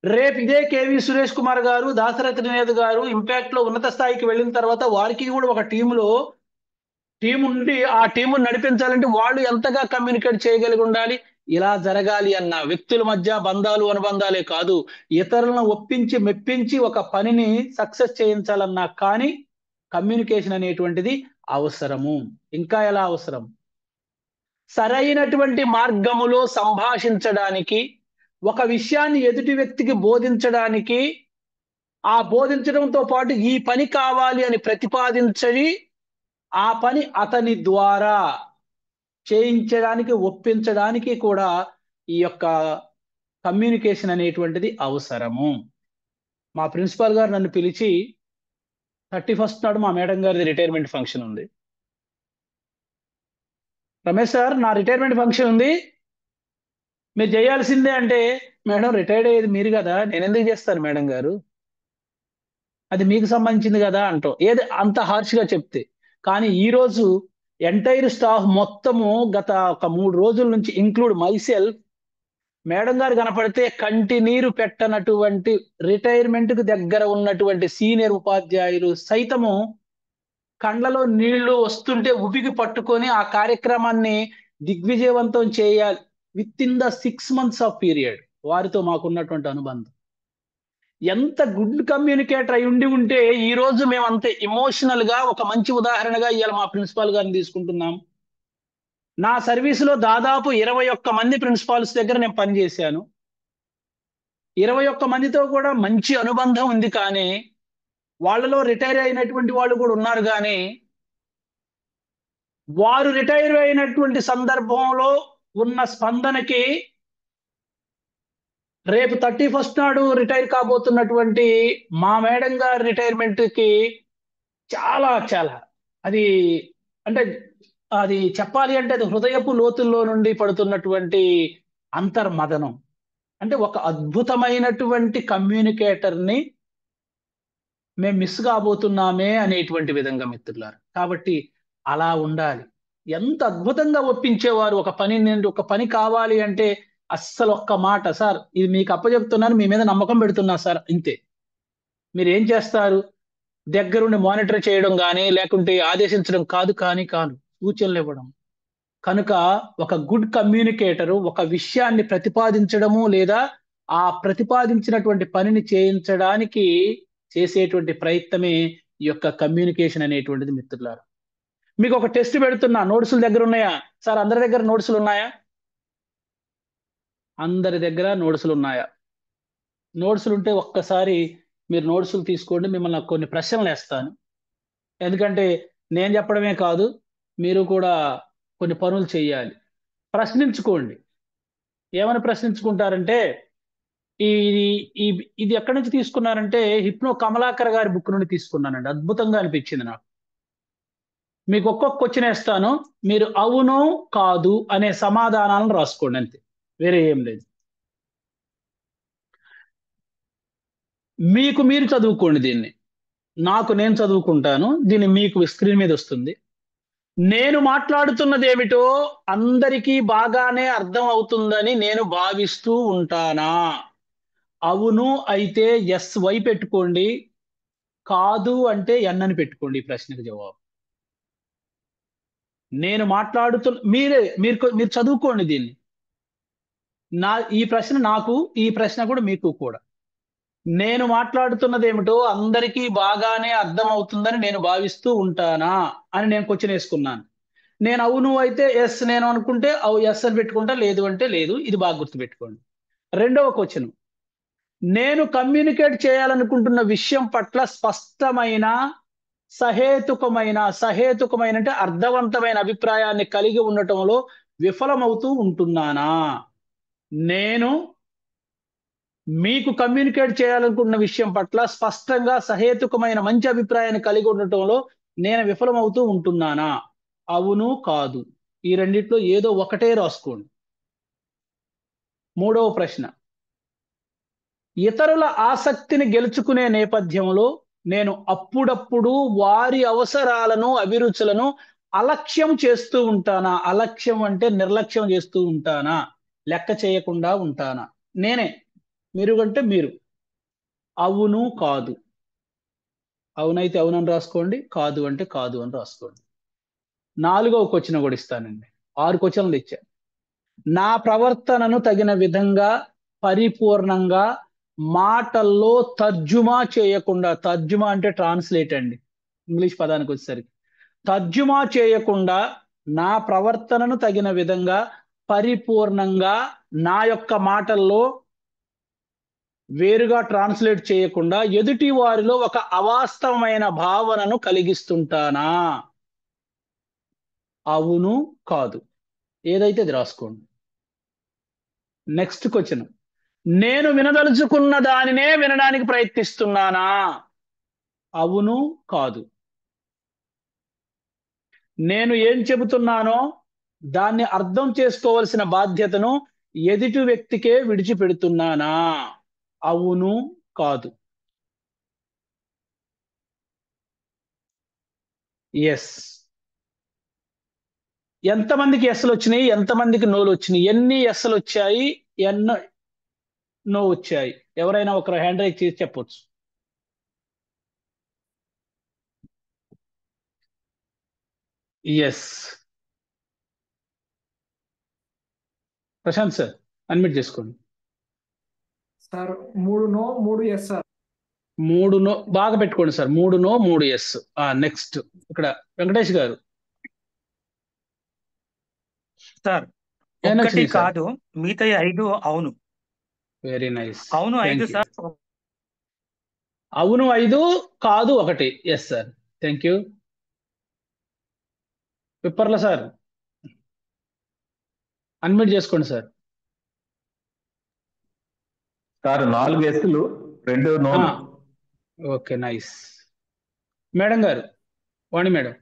రేపు ఇదే కేవి సురేష్ కుమార్ గారు, దాసరి త్రినాథ్ గారు ఇంపాక్ట్ లో ఉన్నత స్థాయికి వెళ్ళిన తర్వాత వారికి కూడా ఒక టీం ఉండి ఆ టీమును నడిపించాలంటే వాళ్ళు ఎంతగా కమ్యూనికేట్ చేయగలిగి ఉండాలి, ఇలా జరగాలి అన్న వ్యక్తుల మధ్య బంధాలు అనుబంధాలే కాదు, ఇతరులను ఒప్పించి మెప్పించి ఒక పనిని సక్సెస్ చేయించాలన్నా కానీ కమ్యూనికేషన్ అనేటువంటిది అవసరము. ఇంకా ఎలా అవసరం? సరైనటువంటి మార్గములో సంభాషించడానికి, ఒక విషయాన్ని ఎదుటి వ్యక్తికి బోధించడానికి, ఆ బోధించడంతో పాటు ఈ పని కావాలి అని ప్రతిపాదించి ఆ పని అతని ద్వారా చేయించడానికి, ఒప్పించడానికి కూడా ఈ యొక్క కమ్యూనికేషన్ అనేటువంటిది అవసరము. మా ప్రిన్సిపాల్ గారు నన్ను పిలిచి 31st నాడు మా మేడం గారిది రిటైర్మెంట్ ఫంక్షన్ ఉంది. రమేష్ సార్, నా రిటైర్మెంట్ ఫంక్షన్ ఉంది, మీరు చేయాల్సిందే అంటే, మేడం రిటైర్డ్ అయ్యేది మీరు కదా, నేను ఎందుకు చేస్తాను మేడం గారు, అది మీకు సంబంధించింది కదా అంటాం. ఏది అంత హార్ష్గా చెప్తే. కానీ ఈరోజు ఎంటైర్ స్టాఫ్ మొత్తము గత ఒక 3 రోజుల నుంచి ఇంక్లూడ్ మైసెల్ఫ్, మేడం గారు కనపడితే కంటి నీరు పెట్టనటువంటి రిటైర్మెంట్కు దగ్గర ఉన్నటువంటి సీనియర్ ఉపాధ్యాయులు సైతము కండ్లలో నీళ్లు వస్తుంటే ఉబికి పట్టుకొని ఆ కార్యక్రమాన్ని దిగ్విజయవంతం చేయాలి. With in the 6 months of period వారితో మాకున్నటువంటి అనుబంధం. ఎంత గుడ్ కమ్యూనికేటర్ అయి ఉంటే ఈ రోజు మేము అంత ఎమోషనల్ గా, ఒక మంచి ఉదాహరణగా ఇవాళ మా ప్రిన్సిపాల్ గారిని తీసుకుంటున్నాం. నా సర్వీసులో దాదాపు 21 మంది ప్రిన్సిపాల్స్ దగ్గర నేను పనిచేశాను. 21 మందితో కూడా మంచి అనుబంధం ఉంది. కానీ వాళ్ళలో రిటైర్ అయినటువంటి వాళ్ళు కూడా ఉన్నారు. కానీ వారు రిటైర్ అయినటువంటి సందర్భంలో ఉన్న స్పందనకి రేపు 31st నాడు రిటైర్ కాబోతున్నటువంటి మా మేడం గారి రిటైర్మెంట్ కి చాలా చాలా అది అంటే అది చెప్పాలి అంటే అది హృదయపు లోతుల్లో నుండి పడుతున్నటువంటి అంతర్మదనం. అంటే ఒక అద్భుతమైనటువంటి కమ్యూనికేటర్ని మేము మిస్ కాబోతున్నామే అనేటువంటి విధంగా మిత్రులారు. కాబట్టి అలా ఉండాలి. ఎంత అద్భుతంగా ఒప్పించేవారు. ఒక పని కావాలి అంటే అస్సలు ఒక్క మాట, సార్ ఇది మీకు అప్పచెప్తున్నాను, మీ మీద నమ్మకం పెడుతున్నా సార్, ఇంతే. మీరు ఏం చేస్తారు? దగ్గరుండి మానిటర్ చేయడం కానీ లేకుంటే ఆదేశించడం కాదు, సూచనలు ఇవ్వడం. కనుక ఒక గుడ్ కమ్యూనికేటరు ఒక విషయాన్ని ప్రతిపాదించడము లేదా ఆ ప్రతిపాదించినటువంటి పనిని చేయించడానికి చేసేటువంటి ప్రయత్నమే ఈ యొక్క కమ్యూనికేషన్ అనేటువంటిది మిత్రులారు. మీకు ఒక టెస్ట్ పెడుతున్నా, నోట్సుల దగ్గర ఉన్నాయా సార్? అందరి దగ్గర నోట్సులు ఉన్నాయా? అందరి దగ్గర నోట్సులు ఉన్నాయా? నోట్సులు ఉంటే ఒక్కసారి మీరు నోట్సులు తీసుకోండి. మిమ్మల్ని కొన్ని ప్రశ్నలు వేస్తాను. ఎందుకంటే నేను చెప్పడమే కాదు, మీరు కూడా కొన్ని పనులు చేయాలి. ప్రశ్నించుకోండి. ఏమని ప్రశ్నించుకుంటారంటే, ఇది ఎక్కడి నుంచి తీసుకున్నారంటే హిప్నో కమలాకర్ గారి బుక్ నుండి తీసుకున్నానండి. అద్భుతంగా అనిపించింది నాకు. మీకు ఒక్కొక్క క్వశ్చన్ వేస్తాను, మీరు అవును కాదు అనే సమాధానాలను రాసుకోండి, అంతే, వేరే ఏం లేదు. మీకు మీరు చదువుకోండి దీన్ని, నేను చదువుకుంటాను, దీన్ని మీకు స్క్రీన్ మీద వస్తుంది. నేను మాట్లాడుతున్నది ఏమిటో అందరికీ బాగానే అర్థం అవుతుందని నేను భావిస్తూ ఉంటానా? అవును అయితే వై పెట్టుకోండి, కాదు అంటే ఎన్ అని పెట్టుకోండి. ఈ ప్రశ్నకు జవాబు నేను మీరు చదువుకోండి దీన్ని. ఈ ప్రశ్న నాకు, ఈ ప్రశ్న కూడా మీకు కూడా. నేను మాట్లాడుతున్నది ఏమిటో అందరికీ బాగానే అర్థం అవుతుందని నేను భావిస్తూ ఉంటానా అని నేను క్వశ్చన్ వేసుకున్నాను. నేను అవును అయితే ఎస్ నేను అనుకుంటే ఎస్ అని పెట్టుకుంటా, లేదు అంటే లేదు. ఇది బాగా గుర్తుపెట్టుకోండి. రెండవ క్వశ్చన్, నేను కమ్యూనికేట్ చేయాలనుకుంటున్న విషయం పట్ల స్పష్టమైన సహేతుకమైన అంటే అర్థవంతమైన అభిప్రాయాన్ని కలిగి ఉండటంలో విఫలమవుతూ ఉంటున్నానా? నేను మీకు కమ్యూనికేట్ చేయాలనుకున్న విషయం పట్ల స్పష్టంగా సహేతుకమైన మంచి అభిప్రాయాన్ని కలిగి ఉండటంలో నేను విఫలమవుతూ ఉంటున్నానా? అవును కాదు, ఈ రెండిట్లో ఏదో ఒకటే రాసుకోండి. మూడవ ప్రశ్న, ఇతరుల ఆసక్తిని గెలుచుకునే నేపథ్యంలో నేను అప్పుడప్పుడు వారి అవసరాలను అభిరుచులను అలక్ష్యం చేస్తూ ఉంటానా? అలక్ష్యం అంటే నిర్లక్ష్యం చేస్తూ ఉంటానా? లెక్క చేయకుండా ఉంటానా? నేనే. మీరు అంటే మీరు. అవును కాదు. అవునైతే అవునని రాసుకోండి, కాదు అంటే కాదు అని రాసుకోండి. 4వ క్వశ్చన్ కూడా ఇస్తానండి. 6 క్వశ్చన్లు ఇచ్చాను. నా ప్రవర్తనను తగిన విధంగా పరిపూర్ణంగా మాటల్లో తర్జుమా చేయకుండా, తర్జుమా అంటే ట్రాన్స్లేట్ అండి ఇంగ్లీష్ పదానికి వచ్చేసరికి, తర్జుమా చేయకుండా నా ప్రవర్తనను తగిన విధంగా పరిపూర్ణంగా నా యొక్క మాటల్లో వేరుగా ట్రాన్స్లేట్ చేయకుండా ఎదుటి వారిలో ఒక అవాస్తవమైన భావనను కలిగిస్తుంటానా? అవును, కాదు. ఏదైతే అది రాసుకోండి. నెక్స్ట్ క్వశ్చన్, నేను వినదలుచుకున్న దానినే వినడానికి ప్రయత్నిస్తున్నానా? అవును, కాదు. నేను ఏం చెబుతున్నానో దాన్ని అర్థం చేసుకోవలసిన బాధ్యతను ఎదుటి వ్యక్తికే విడిచిపెడుతున్నానా? అవును, కాదు. ఎస్. ఎంతమందికి ఎస్లు వచ్చినాయి, ఎంతమందికి నోలు వచ్చినాయి? ఎన్ని ఎస్లు వచ్చాయి, ఎన్ని నో వచ్చాయి? ఎవరైనా ఒకరు హ్యాండ్ రైజ్ చేసి చెప్పొచ్చు. ఎస్. ప్రశాంత్ సార్ అన్మిట్ చేసుకోండి. Sir 3 no 3 yes sir. 3 no బాగా పెట్టుకోండి సార్. 3 no 3 yes. నెక్స్ట్ ఇక్కడ వెంకటేష్ గారు. సార్ ఏం ఒక్కటి నచ్చింది సార్? కాదు, మిగతా 5 అవును. Very nice. అవును 5 సార్. అవును 5, కాదు 1. Yes sir, thank you. పిప్పర్ల సార్ అన్మిట్ చేసుకోండి సార్. సార్ 4 ఎస్లు 2 నోలు. Okay, nice. మేడం గారు, వాణి మేడం.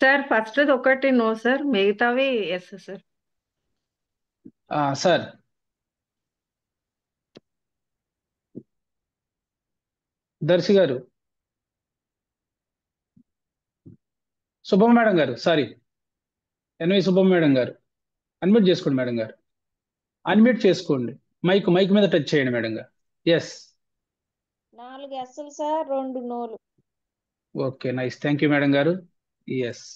సార్ ఫస్ట్ ఒకటి నో సార్, మిగతావి ఎస్ సార్. సార్ దర్శి గారు. శుభం మేడం గారు, సారీ ఎన్వి శుభం మేడం గారు. అన్మ్యూట్ చేసుకోండి మేడం గారు. అన్మ్యూట్ చేసుకోండి. మైక్ మీద టచ్ చేయండి మేడం గారు. ఎస్. 4 ఎస్లు సార్, 2 నోలు. Okay, nice, thank you madam గారు. ఎస్.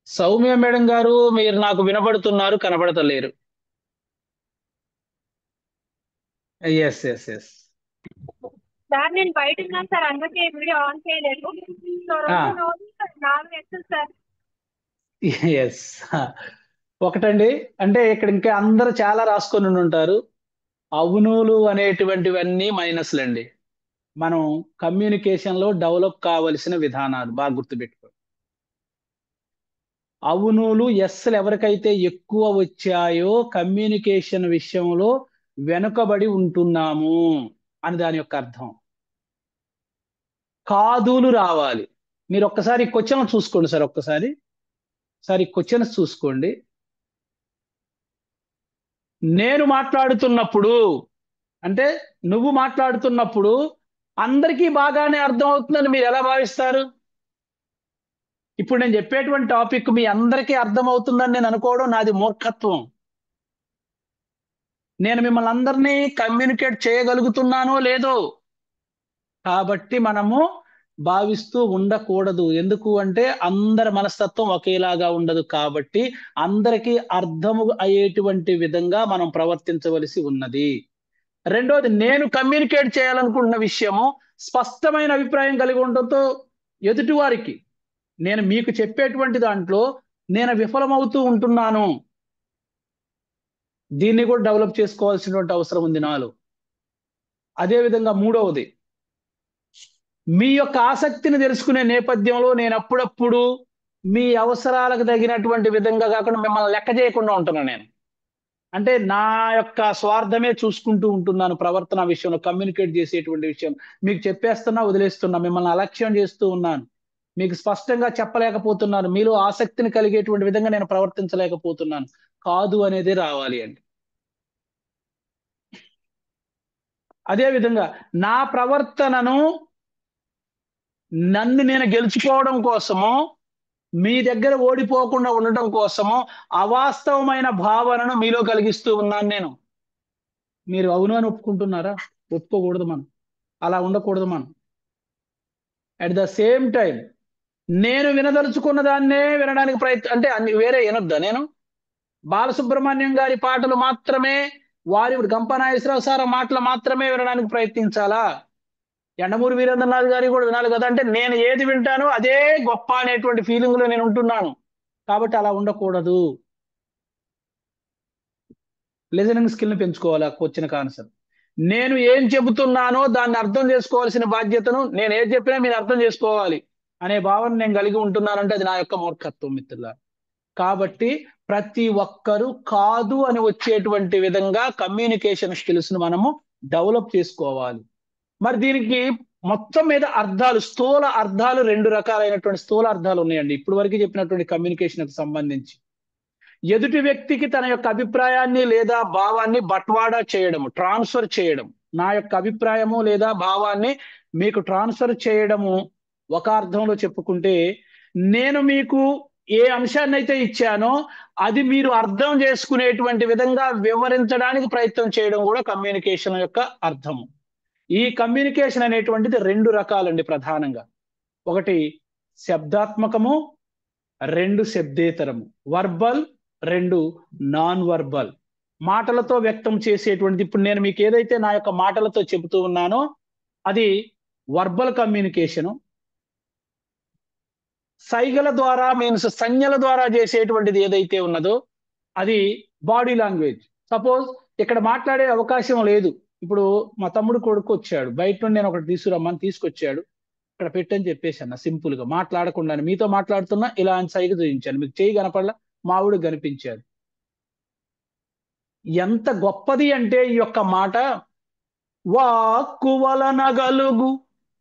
సౌమ్య మేడం గారు, మీరు నాకు వినబడుతున్నారు, కనబడతలేరు. Yes yes yes. సార్ నేను బయట ఉన్నాను సార్, అందుకే వీడియో ఆన్ చేయలేదు. సో 2 నోలు 4 ఎస్లు సార్. ఎస్. ఒకటండి, అంటే ఇక్కడ ఇంకా అందరూ చాలా రాసుకొని ఉంటారు. అవునులు అనేటువంటివన్నీ మైనస్లండి. మనం కమ్యూనికేషన్ లో డెవలప్ కావలసిన విధానాలు బాగా గుర్తుపెట్టుకోండి. అవునులు ఎస్లు ఎవరికైతే ఎక్కువ వచ్చాయో కమ్యూనికేషన్ విషయంలో వెనుకబడి ఉంటున్నాము అని దాని యొక్క అర్థం. కాదులు రావాలి. మీరు ఒక్కసారి క్వశ్చన్ చూసుకోండి సార్, ఒక్కసారి క్వశ్చన్స్ చూసుకోండి. నేను మాట్లాడుతున్నప్పుడు అంటే నువ్వు మాట్లాడుతున్నప్పుడు అందరికీ బాగానే అర్థం అవుతుందని మీరు ఎలా భావిస్తారు? ఇప్పుడు నేను చెప్పేటువంటి టాపిక్ మీ అందరికీ అర్థం అవుతుందని నేను అనుకోవడం నాది మూర్ఖత్వం. నేను మిమ్మల్ని అందరినీ కమ్యూనికేట్ చేయగలుగుతున్నానో లేదో, కాబట్టి మనము భావిస్తూ ఉండకూడదు. ఎందుకు అంటే అందరి మనస్తత్వం ఒకేలాగా ఉండదు, కాబట్టి అందరికీ అర్థము అయ్యేటువంటి విధంగా మనం ప్రవర్తించవలసి ఉన్నది. రెండోది, నేను కమ్యూనికేట్ చేయాలనుకుంటున్న విషయము స్పష్టమైన అభిప్రాయం కలిగి ఉండటంతో ఎదుటి వారికి నేను మీకు చెప్పేటువంటి దాంట్లో నేను విఫలమవుతూ ఉంటున్నాను. దీన్ని కూడా డెవలప్ చేసుకోవాల్సినటువంటి అవసరం ఉంది నాలో. అదేవిధంగా మూడవది, మీ యొక్క ఆసక్తిని తెలుసుకునే నేపథ్యంలో నేను అప్పుడప్పుడు మీ అవసరాలకు తగినటువంటి విధంగా కాకుండా మిమ్మల్ని లెక్క చేయకుండా ఉంటున్నాను. నేను అంటే నా యొక్క స్వార్థమే చూసుకుంటూ ఉంటున్నాను ప్రవర్తన విషయంలో, కమ్యూనికేట్ చేసేటువంటి విషయం. మీకు చెప్పేస్తున్నా, వదిలేస్తున్నా, మిమ్మల్ని అలక్ష్యం చేస్తూ ఉన్నాను, మీకు స్పష్టంగా చెప్పలేకపోతున్నాను, మీలో ఆసక్తిని కలిగేటువంటి విధంగా నేను ప్రవర్తించలేకపోతున్నాను. కాదు అనేది రావాలి అండి. అదేవిధంగా నా ప్రవర్తనను నన్ను నేను గెలుచుకోవడం కోసము, మీ దగ్గర ఓడిపోకుండా ఉండటం కోసము అవాస్తవమైన భావనను మీలో కలిగిస్తూ ఉన్నాను నేను. మీరు అవును అని ఒప్పుకుంటున్నారా? ఒప్పుకోకూడదు. మనం అలా ఉండకూడదు. మనం అట్ ద సేమ్ టైం నేను వినదలుచుకున్న దాన్నే వినడానికి అంటే అన్ని వేరే వినొద్దా? నేను బాలసుబ్రహ్మణ్యం గారి పాటలు మాత్రమే, వారి గంపనాగేశ్వరరావు సార్ మాటలు మాత్రమే వినడానికి ప్రయత్నించాలా? యండమూరి వీరేంద్రనాథ్ గారి కూడా వినాలి కదా. అంటే నేను ఏది వింటానో అదే గొప్ప అనేటువంటి ఫీలింగ్ లో నేను ఉంటున్నాను. కాబట్టి అలా ఉండకూడదు. లిజనింగ్ స్కిల్ ని పెంచుకోవాలి. వచ్చిన కాన్సెప్ట్ నేను ఏం చెబుతున్నానో దాన్ని అర్థం చేసుకోవాల్సిన బాధ్యతను, నేను ఏది చెప్పినా మీరు అర్థం చేసుకోవాలి అనే భావన నేను కలిగి ఉంటున్నానంటే అది నా యొక్క మూర్ఖత్వం మిత్రులారా. కాబట్టి ప్రతి ఒక్కరూ కాదు అని వచ్చేటువంటి విధంగా కమ్యూనికేషన్ స్కిల్స్ ను మనము డెవలప్ చేసుకోవాలి. మరి దీనికి మొత్తం మీద అర్థాలు, స్థూల అర్థాలు 2 రకాలైనటువంటి స్థూల అర్థాలు ఉన్నాయండి ఇప్పుడు వరకు చెప్పినటువంటి కమ్యూనికేషన్ కు సంబంధించి. ఎదుటి వ్యక్తికి తన యొక్క అభిప్రాయాన్ని లేదా భావాన్ని బట్వాడా చేయడం, ట్రాన్స్ఫర్ చేయడం. నా యొక్క అభిప్రాయము లేదా భావాన్ని మీకు ట్రాన్స్ఫర్ చేయడము ఒక అర్థంలో చెప్పుకుంటే, నేను మీకు ఏ అంశాన్ని అయితే ఇచ్చానో అది మీరు అర్థం చేసుకునేటువంటి విధంగా వివరించడానికి ప్రయత్నం చేయడం కూడా కమ్యూనికేషన్ యొక్క అర్థము. ఈ కమ్యూనికేషన్ అనేటువంటిది 2 రకాలండి ప్రధానంగా. ఒకటి శబ్దాత్మకము, 2 శబ్దేతరము. Verbal, 2 non verbal. మాటలతో వ్యక్తం చేసేటువంటిది. ఇప్పుడు నేను మీకు ఏదైతే నా యొక్క మాటలతో చెబుతూ ఉన్నానో అది వర్బల్ కమ్యూనికేషను. సైగల ద్వారా మీన్స్ సంజ్ఞల ద్వారా చేసేటువంటిది ఏదైతే ఉన్నదో అది బాడీ లాంగ్వేజ్. సపోజ్ ఇక్కడ మాట్లాడే అవకాశం లేదు. ఇప్పుడు మా తమ్ముడు కొడుకు వచ్చాడు, బయట నుండి నేను ఒకటి తీసుకురమ్మని తీసుకొచ్చాడు, ఇక్కడ పెట్టని చెప్పేసాను సింపుల్ గా, మాట్లాడకుండా. మీతో మాట్లాడుతున్నా ఇలా అని సైగ చూపించాను, మీకు చేయి కనపడలా, మావుడు కనిపించాడు. ఎంత గొప్పది అంటే ఈ యొక్క మాట, వాక్కు వలన గలుగు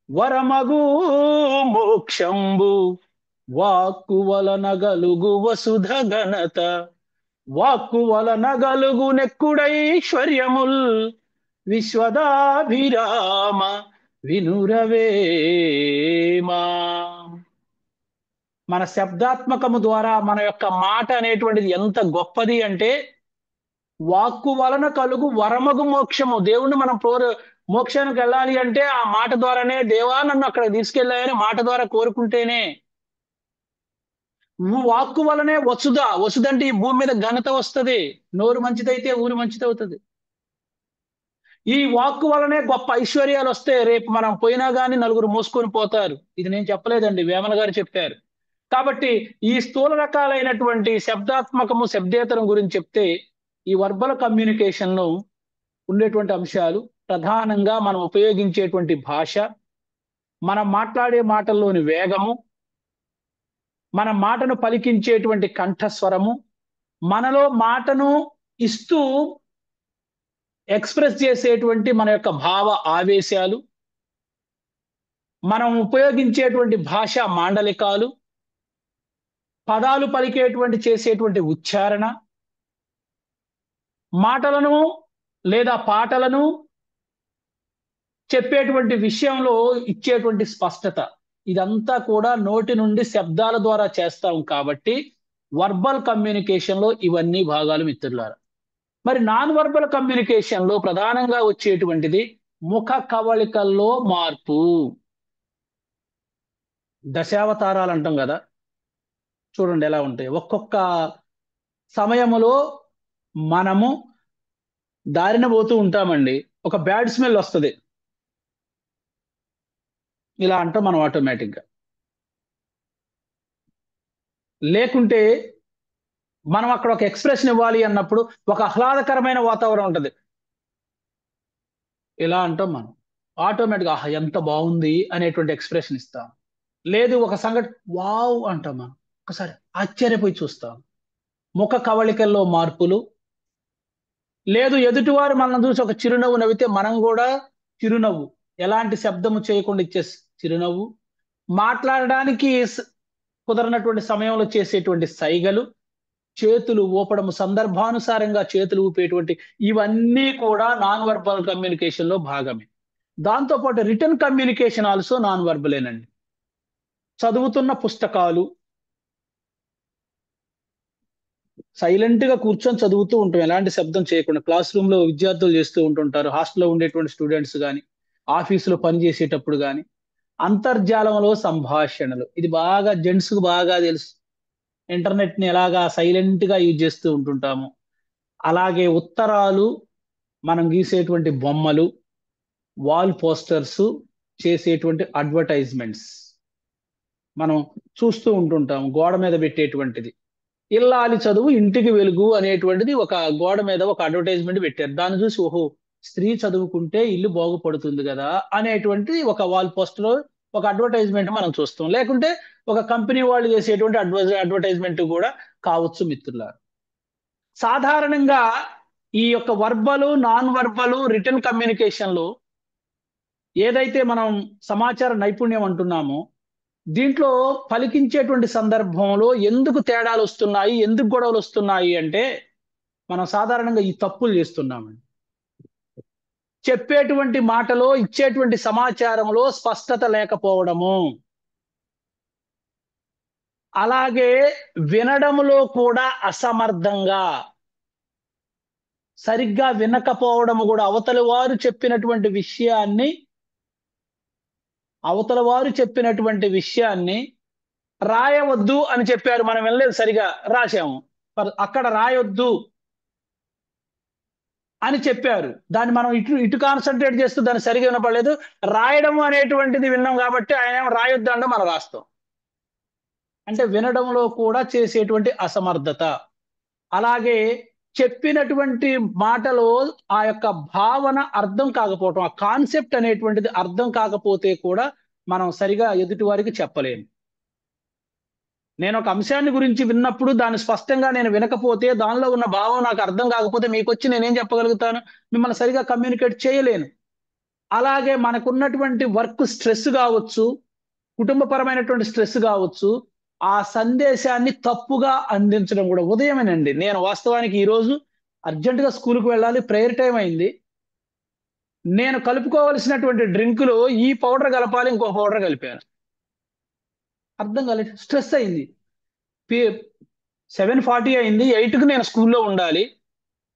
వరమగు మోక్షంబు, వాక్కు వలన గలుగు వసుధ ఘనత, వాక్కు వలన గలుగు నెక్కుడైశ్వర్యముల్, విశ్వదాభిరామ వినురవేమా. మన శబ్దాత్మకము ద్వారా మన యొక్క మాట అనేటువంటిది ఎంత గొప్పది అంటే, వాక్కు వలన కలుగు వరమగు మోక్షము. దేవుణ్ణి మనం మోక్షానికి వెళ్ళాలి అంటే ఆ మాట ద్వారానే, దేవా నన్ను అక్కడ తీసుకెళ్ళాయని మాట ద్వారా కోరుకుంటేనే. వాక్కు వలనే వసుధ, వసుధ అంటే ఈ భూమి మీద ఘనత వస్తుంది. నోరు మంచిదైతే ఊరు మంచిదవుతుంది. ఈ వాక్కు వలనే గొప్ప ఐశ్వర్యాలు వస్తాయి. రేపు మనం పోయినా కానీ నలుగురు మోసుకొని పోతారు. ఇది నేను చెప్పలేదండి, వేమన గారు చెప్పారు. కాబట్టి ఈ స్థూల రకాలైనటువంటి శబ్దాత్మకము శబ్దేతరం గురించి చెప్తే, ఈ వర్బల్ కమ్యూనికేషన్ లో ఉండేటువంటి అంశాలు ప్రధానంగా మనం ఉపయోగించేటువంటి భాష, మనం మాట్లాడే మాటల్లోని వేగము, మన మాటను పలికించేటువంటి కంఠస్వరము, మనలో మాటను ఇస్తూ ఎక్స్ప్రెస్ చేసేటువంటి మన యొక్క భావ ఆవేశాలు, మనం ఉపయోగించేటువంటి భాషా మాండలికాలు, పదాలు పలికేటువంటి చేసేటువంటి ఉచ్చారణ, మాటలను లేదా పాటలను చెప్పేటువంటి విషయంలో ఇచ్చేటువంటి స్పష్టత, ఇదంతా కూడా నోటి నుండి శబ్దాల ద్వారా చేస్తాం. కాబట్టి వర్బల్ కమ్యూనికేషన్ లో ఇవన్నీ భాగాలు మిత్రులారా. మరి నాన్ వర్బల్ కమ్యూనికేషన్ లో ప్రధానంగా వచ్చేటువంటిది ముఖ కవళికల్లో మార్పు. దశావతారాలు అంటాం కదా, చూడండి ఎలా ఉంటాయి. ఒక్కొక్క సమయములో మనము దారిన పోతూ ఉంటామండి, ఒక బ్యాడ్ స్మెల్ వస్తుంది, ఇలా అంటాం మనం ఆటోమేటిక్గా. లేకుంటే మనం అక్కడ ఒక ఎక్స్ప్రెషన్ ఇవ్వాలి అన్నప్పుడు ఒక ఆహ్లాదకరమైన వాతావరణం ఉంటుంది, ఇలా అంటాం మనం ఆటోమేటిక్గా, ఆహా ఎంత బాగుంది అనేటువంటి ఎక్స్ప్రెషన్ ఇస్తాం. లేదు ఒక సంఘటన వావ్ అంటాం, మనం ఒకసారి ఆశ్చర్యపోయి చూస్తాం. ముఖ కవళికల్లో మార్పులు. లేదు ఎదుటివారు మనం చూసి ఒక చిరునవ్వు నవ్వితే మనం కూడా చిరునవ్వు, ఎలాంటి శబ్దము చేయకుండా ఇచ్చే చిరునవ్వు. మాట్లాడడానికి కుదరనటువంటి సమయంలో చేసేటువంటి సైగలు, చేతులు ఊపడము, సందర్భానుసారంగా చేతులు ఊపేటువంటి, ఇవన్నీ కూడా నాన్ వర్బల్ కమ్యూనికేషన్ లో భాగమే. దాంతోపాటు రిటర్న్ కమ్యూనికేషన్ ఆల్సో నాన్ వర్బలేనండి. చదువుతున్న పుస్తకాలు, సైలెంట్ గా కూర్చొని చదువుతూ ఉంటాం, ఎలాంటి శబ్దం చేయకుండా. క్లాస్ రూమ్ లో విద్యార్థులు చేస్తూ ఉంటుంటారు, హాస్టల్లో ఉండేటువంటి స్టూడెంట్స్ కానీ, ఆఫీసులో పనిచేసేటప్పుడు కానీ. అంతర్జాలంలో సంభాషణలు, ఇది బాగా జెంట్స్ కు బాగా తెలుసు. ఇంటర్నెట్ని ఎలాగా సైలెంట్గా యూజ్ చేస్తూ ఉంటుంటాము, అలాగే ఉత్తరాలు, మనం గీసేటువంటి బొమ్మలు, వాల్ పోస్టర్స్, చేసేటువంటి అడ్వర్టైజ్మెంట్స్ మనం చూస్తూ ఉంటుంటాము, గోడ మీద పెట్టేటువంటిది. ఇల్లాలి చదువు ఇంటికి వెలుగు అనేటువంటిది ఒక గోడ మీద ఒక అడ్వర్టైజ్మెంట్ పెట్టారు. దాన్ని చూసి ఓహో, స్త్రీ చదువుకుంటే ఇల్లు బాగుపడుతుంది కదా అనేటువంటి ఒక వాల్ పోస్టర్, ఒక అడ్వర్టైజ్మెంట్ మనం చూస్తాం. లేకుంటే ఒక కంపెనీ వాళ్ళు చేసేటువంటి అడ్వర్టైజ్మెంట్ కూడా కావచ్చు మిత్రులారా. సాధారణంగా ఈ యొక్క వర్బలు, నాన్ వర్బలు, రిటర్న్ కమ్యూనికేషన్లు ఏదైతే మనం సమాచార నైపుణ్యం అంటున్నామో, దీంట్లో పలికించేటువంటి సందర్భంలో ఎందుకు తేడాలు వస్తున్నాయి, ఎందుకు గొడవలు వస్తున్నాయి అంటే మనం సాధారణంగా ఈ తప్పులు చేస్తున్నామండి. చెప్పేటువంటి మాటలో, ఇచ్చేటువంటి సమాచారంలో స్పష్టత లేకపోవడము, అలాగే వినడంలో కూడా అసమర్థంగా, సరిగ్గా వినకపోవడము కూడా. అవతల వారు చెప్పినటువంటి విషయాన్ని రాయవద్దు అని చెప్పారు, మనం వెళ్ళలేదు, సరిగా రాశాము, అక్కడ రాయొద్దు అని చెప్పారు, దాన్ని మనం ఇటు కాన్సన్ట్రేట్ చేస్తూ దాన్ని సరిగా వినపడలేదు, రాయడం అనేటువంటిది విన్నాం కాబట్టి ఆయన ఏమో రాయొద్దు అంటే మనం రాస్తాం. అంటే వినడంలో కూడా చేసేటువంటి అసమర్థత. అలాగే చెప్పినటువంటి మాటలో ఆ యొక్క భావన అర్థం కాకపోవటం, ఆ కాన్సెప్ట్ అనేటువంటిది అర్థం కాకపోతే కూడా మనం సరిగా ఎదుటి వారికి చెప్పలేము. నేను ఒక అంశాన్ని గురించి విన్నప్పుడు దాన్ని స్పష్టంగా నేను వినకపోతే, దానిలో ఉన్న భావం నాకు అర్థం కాకపోతే మీకు వచ్చి నేనేం చెప్పగలుగుతాను? మిమ్మల్ని సరిగా కమ్యూనికేట్ చేయలేను. అలాగే మనకున్నటువంటి వర్క్ స్ట్రెస్ కావచ్చు, కుటుంబపరమైనటువంటి స్ట్రెస్ కావచ్చు, ఆ సందేశాన్ని తప్పుగా అందించడం కూడా. ఉదయమేనండి, నేను వాస్తవానికి ఈరోజు అర్జెంటుగా స్కూల్కి వెళ్ళాలి, ప్రేయర్ టైం అయింది. నేను కలుపుకోవలసినటువంటి డ్రింకులో ఈ పౌడర్ కలపాలి, ఇంకో పౌడర్ కలిపాను, అర్థం కాలేదు, స్ట్రెస్ అయింది. 7:40 అయింది, 8కి నేను స్కూల్లో ఉండాలి,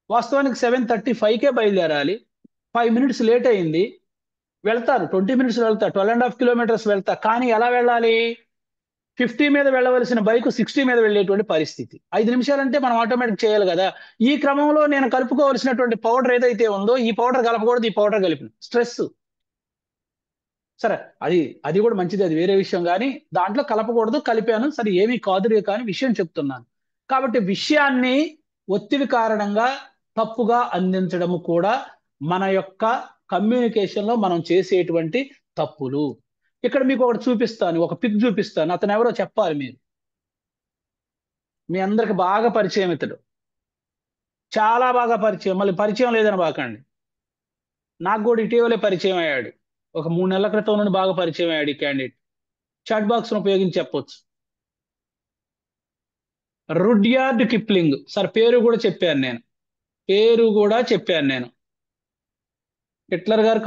వాస్తవానికి 7:35కే బయలుదేరాలి, 5 minutes లేట్ అయింది. వెళ్తారు, 20 minutes వెళ్తా, 12.5 kilometers వెళ్తా, కానీ ఎలా వెళ్ళాలి? 50 మీద వెళ్ళవలసిన బైక్ 60 మీద వెళ్ళేటువంటి పరిస్థితి. 5 నిమిషాలంటే మనం ఆటోమేటిక్ చేయాలి కదా. ఈ క్రమంలో నేను కలుపుకోవలసినటువంటి పౌడర్ ఏదైతే ఉందో, ఈ పౌడర్ కలపకూడదు, ఈ పౌడర్ కలిపిన స్ట్రెస్. సరే, అది కూడా మంచిది, అది వేరే విషయం, కానీ దాంట్లో కలపకూడదు, కలిపాను, సరే ఏమీ కాదురే, కానీ విషయం చెప్తున్నాను. కాబట్టి విషయాన్ని ఒత్తిడి కారణంగా తప్పుగా అందించడము కూడా మన యొక్క కమ్యూనికేషన్లో మనం చేసేటువంటి తప్పులు. ఇక్కడ మీకు ఒకటి చూపిస్తాను, ఒక పిక్ చూపిస్తాను, అతను ఎవరో చెప్పాలి మీరు. మీ అందరికి బాగా పరిచయం, ఇతడు చాలా బాగా పరిచయం, మళ్ళీ పరిచయం లేదని బాకండి. నాకు కూడా ఇటీవలే పరిచయం అయ్యాడు, ఒక 3 నెలల క్రితం నుండి బాగా పరిచయం అయ్యాడు ఈ క్యాండిడేట్. చాట్ బాక్స్ను ఉపయోగించి చెప్పొచ్చు. రుడ్యార్డ్ కిప్లింగ్ సార్, పేరు కూడా చెప్పాను నేను. హిట్లర్ గారు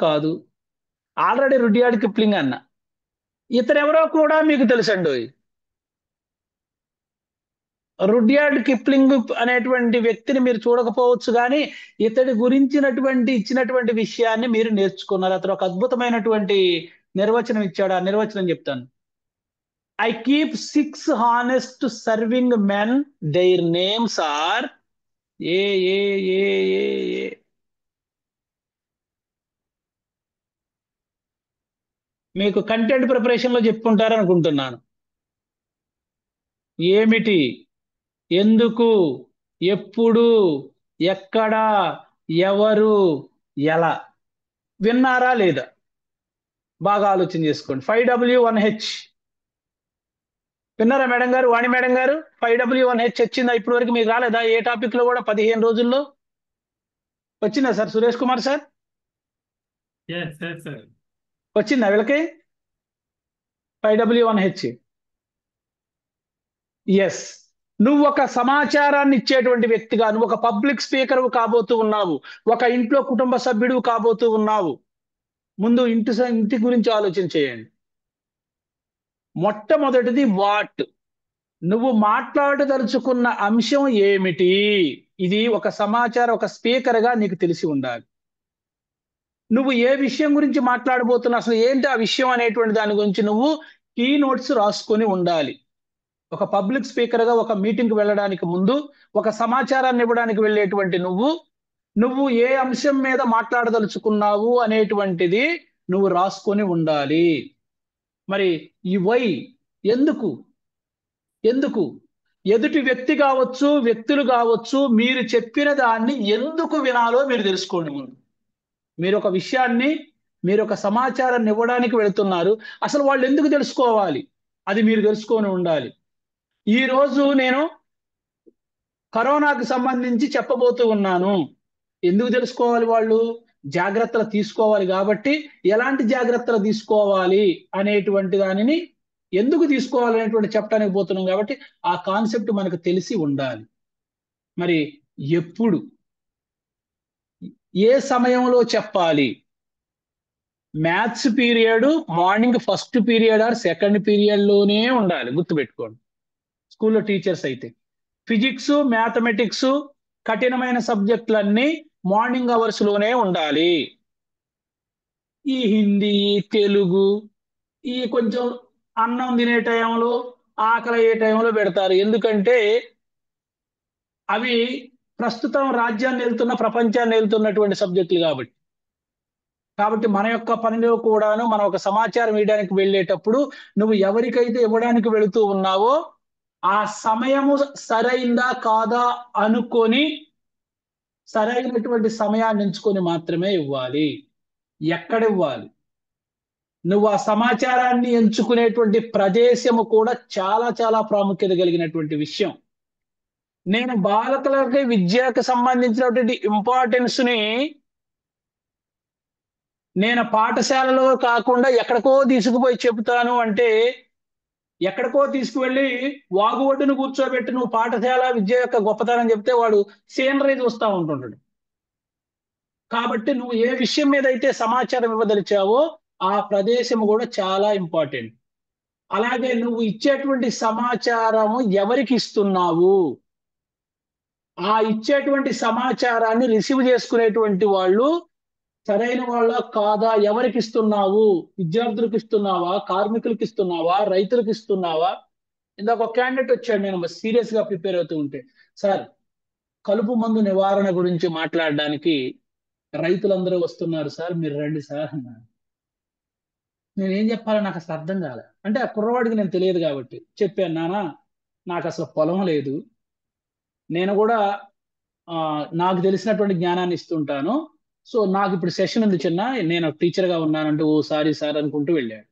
కాదు, ఆల్రెడీ రుడ్యార్డ్ కిప్లింగ్ అన్న. ఇతరెవరో కూడా మీకు తెలుసండి. రుడ్యార్డ్ కిప్లింగ్ అనేటువంటి వ్యక్తిని మీరు చూడకపోవచ్చు, కానీ ఇతడి గురించినటువంటి ఇచ్చినటువంటి విషయాన్ని మీరు నేర్చుకున్నారు. అతను ఒక అద్భుతమైనటువంటి నిర్వచనం ఇచ్చాడు, ఆ నిర్వచనం చెప్తాను. I keep 6 honest serving men, their names are ఏ. మీకు కంటెంట్ ప్రిపరేషన్లో చెప్పుకుంటారు అనుకుంటున్నాను. ఏమిటి, ఎందుకు, ఎప్పుడు, ఎక్కడ, ఎవరు, ఎలా, విన్నారా లేదా? బాగా ఆలోచన చేసుకోండి. 5W1H విన్నారా మేడం గారు, వాణి మేడం గారు? 5W1H వచ్చిందా ఇప్పటి వరకు? మీకు రాలేదా? ఏ టాపిక్ లో కూడా 15 రోజుల్లో వచ్చిందా సార్? సురేష్ కుమార్ సార్ వచ్చిందా వీళ్ళకి 5W1H? ఎస్. నువ్వు ఒక సమాచారాన్ని ఇచ్చేటువంటి వ్యక్తిగా, నువ్వు ఒక పబ్లిక్ స్పీకర్ కాబోతూ ఉన్నావు, ఒక ఇంట్లో కుటుంబ సభ్యుడు కాబోతూ ఉన్నావు. ముందు ఇంటి గురించి ఆలోచన చేయండి. మొట్టమొదటిది వాట్, నువ్వు మాట్లాడదలుచుకున్న అంశం ఏమిటి? ఇది ఒక ఒక స్పీకర్గా నీకు తెలిసి ఉండాలి. నువ్వు ఏ విషయం గురించి మాట్లాడబోతున్నావు, అసలు ఏంటి ఆ విషయం అనేటువంటి దాని గురించి నువ్వు కీ నోట్స్ రాసుకొని ఉండాలి. ఒక పబ్లిక్ స్పీకర్ గా ఒక మీటింగ్ కి వెళ్ళడానికి ముందు, ఒక సమాచారాన్ని ఇవ్వడానికి వెళ్ళేటువంటి నువ్వు ఏ అంశం మీద మాట్లాడదలుచుకున్నావు అనేటువంటిది నువ్వు రాసుకొని ఉండాలి. మరి ఈ వై ఎందుకు ఎదుటి వ్యక్తి కావచ్చు, వ్యక్తులు కావచ్చు, మీరు చెప్పిన దాన్ని ఎందుకు వినాలో మీరు తెలుసుకోండి. ముందు మీరు ఒక విషయాన్ని, మీరు ఒక సమాచారాన్ని ఇవ్వడానికి వెళుతున్నారు, అసలు వాళ్ళు ఎందుకు తెలుసుకోవాలి అది మీరు తెలుసుకొని ఉండాలి. ఈ రోజు నేను కరోనాకు సంబంధించి చెప్పబోతూ ఉన్నాను. ఎందుకు తెలుసుకోవాలి? వాళ్ళు జాగ్రత్తలు తీసుకోవాలి కాబట్టి ఎలాంటి జాగ్రత్తలు తీసుకోవాలి అనేటువంటి దానిని ఎందుకు తీసుకోవాలి అనేటువంటి చెప్పడానికి పోతున్నాం కాబట్టి ఆ కాన్సెప్ట్ మనకు తెలిసి ఉండాలి. మరి ఎప్పుడు, ఏ సమయంలో చెప్పాలి? Maths period morning first period are second period లోనే ఉండాలి, గుర్తుపెట్టుకోండి. స్కూల్లో టీచర్స్ అయితే ఫిజిక్స్, మ్యాథమెటిక్స్ కఠినమైన సబ్జెక్టులన్నీ మార్నింగ్ అవర్స్ లోనే ఉండాలి. ఈ హిందీ, తెలుగు ఈ కొంచెం అన్నం తినే టైంలో, ఆకలి అయ్యే టైంలో పెడతారు. ఎందుకంటే అవి ప్రస్తుతం రాజ్యాన్ని వెళ్తున్న, ప్రపంచాన్ని వెళ్తున్నటువంటి సబ్జెక్టులు కాబట్టి మన యొక్క పనిలో కూడాను మనం ఒక సమాచారం ఇవ్వడానికి వెళ్ళేటప్పుడు నువ్వు ఎవరికైతే ఇవ్వడానికి వెళుతూ ఉన్నావో ఆ సమయము సరైందా కాదా అనుకొని సరైనటువంటి సమయాన్ని ఎంచుకొని మాత్రమే ఇవ్వాలి. ఎక్కడ ఇవ్వాలి? నువ్వు ఆ సమాచారాన్ని ఎంచుకునేటువంటి ప్రదేశము కూడా చాలా చాలా ప్రాముఖ్యత కలిగినటువంటి విషయం. నేను బాలకులకి విద్యకు సంబంధించినటువంటి ఇంపార్టెన్స్ ని నేను పాఠశాలలో కాకుండా ఎక్కడికో తీసుకుపోయి చెబుతాను అంటే, ఎక్కడికో తీసుకువెళ్ళి వాగు ఒడ్డును కూర్చోబెట్టి నువ్వు పాఠశాల విద్య యొక్క గొప్పతనం చెప్తే వాడు సీనరీ చూస్తూ ఉంటుంటాడు. కాబట్టి నువ్వు ఏ విషయం మీద అయితే సమాచారం ఇవ్వదలిచావో ఆ ప్రదేశం కూడా చాలా ఇంపార్టెంట్. అలాగే నువ్వు ఇచ్చేటువంటి సమాచారము ఎవరికి ఇస్తున్నావు, ఆ ఇచ్చేటువంటి సమాచారాన్ని రిసీవ్ చేసుకునేటువంటి వాళ్ళు సరైన వాళ్ళ కాదా, ఎవరికి ఇస్తున్నావు? విద్యార్థులకు ఇస్తున్నావా, కార్మికులకు ఇస్తున్నావా, రైతులకు ఇస్తున్నావా? ఇందాక ఒక క్యాండిడేట్ వచ్చాడు, నేను సీరియస్ గా ప్రిపేర్ అవుతూ ఉంటే, సార్ కలుపు మందు నివారణ గురించి మాట్లాడడానికి రైతులందరూ వస్తున్నారు సార్, మీరు రండి సార్ అన్నారు. నేనేం చెప్పాలో నాకు అసలు అర్థం కాలే. అంటే ఆ కుర్రవాడికి నేను తెలియదు కాబట్టి చెప్పాను, నాన్న నాకు అసలు పొలం లేదు, నేను కూడా నాకు తెలిసినటువంటి జ్ఞానాన్ని ఇస్తుంటాను, సో నాకు ఇప్పుడు సెషన్ ఉంది చిన్న, నేను టీచర్గా ఉన్నానంటే ఓ సారీ సార్ అనుకుంటూ వెళ్ళాడు.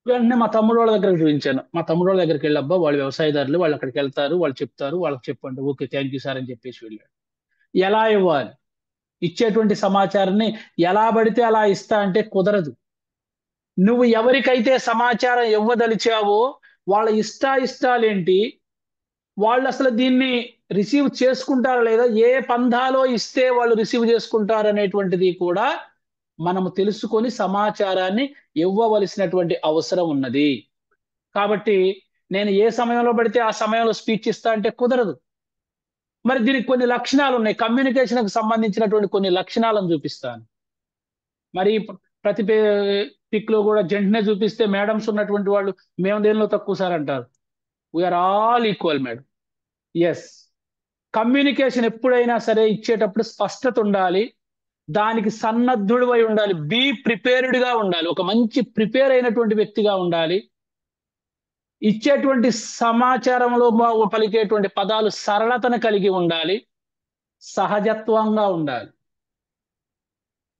వెంటనే మా తమ్ముడు వాళ్ళ దగ్గరకు చూపించాను. మా తమ్ముడు వాళ్ళ దగ్గరికి వెళ్ళబ్బా, వాళ్ళు వ్యవసాయదారులు, వాళ్ళు అక్కడికి వెళ్తారు, వాళ్ళు చెప్తారు, వాళ్ళకి చెప్పండి. ఓకే థ్యాంక్ యూ సార్ అని చెప్పేసి వెళ్ళాడు. ఎలా ఇవ్వాలి? ఇచ్చేటువంటి సమాచారాన్ని ఎలా పడితే అలా ఇస్తా అంటే కుదరదు. నువ్వు ఎవరికైతే సమాచారం ఇవ్వదలిచావో వాళ్ళ ఇష్టాలేంటి, వాళ్ళు అసలు దీన్ని రిసీవ్ చేసుకుంటారా లేదా, ఏ పంధాలో ఇస్తే వాళ్ళు రిసీవ్ చేసుకుంటారు అనేటువంటిది కూడా మనము తెలుసుకొని సమాచారాన్ని ఇవ్వవలసినటువంటి అవసరం ఉన్నది. కాబట్టి నేను ఏ సమయంలో పడితే ఆ సమయంలో స్పీచ్ ఇస్తా అంటే కుదరదు. మరి దీనికి కొన్ని లక్షణాలు ఉన్నాయి, కమ్యూనికేషన్కి సంబంధించినటువంటి కొన్ని లక్షణాలను చూపిస్తాను. మరి ప్రతి పిక్ లో కూడా జెంట్నే చూపిస్తే మేడమ్స్ ఉన్నటువంటి వాళ్ళు మేము దేనిలో తక్కువ సార్ అంటారు. We are all equal madam. Yes, communication ఎప్పుడైనా సరే ఇచ్చేటప్పుడు స్పష్టత ఉండాలి, దానికి సన్నద్ధుడివై ఉండాలి, బీ ప్రిపేర్డ్ గా ఉండాలి, ఒక మంచి ప్రిపేర్ అయినటువంటి వ్యక్తిగా ఉండాలి. ఇచ్చేటువంటి సమాచారంలో పలికేటువంటి పదాలు సరళతను కలిగి ఉండాలి, సహజత్వంగా ఉండాలి,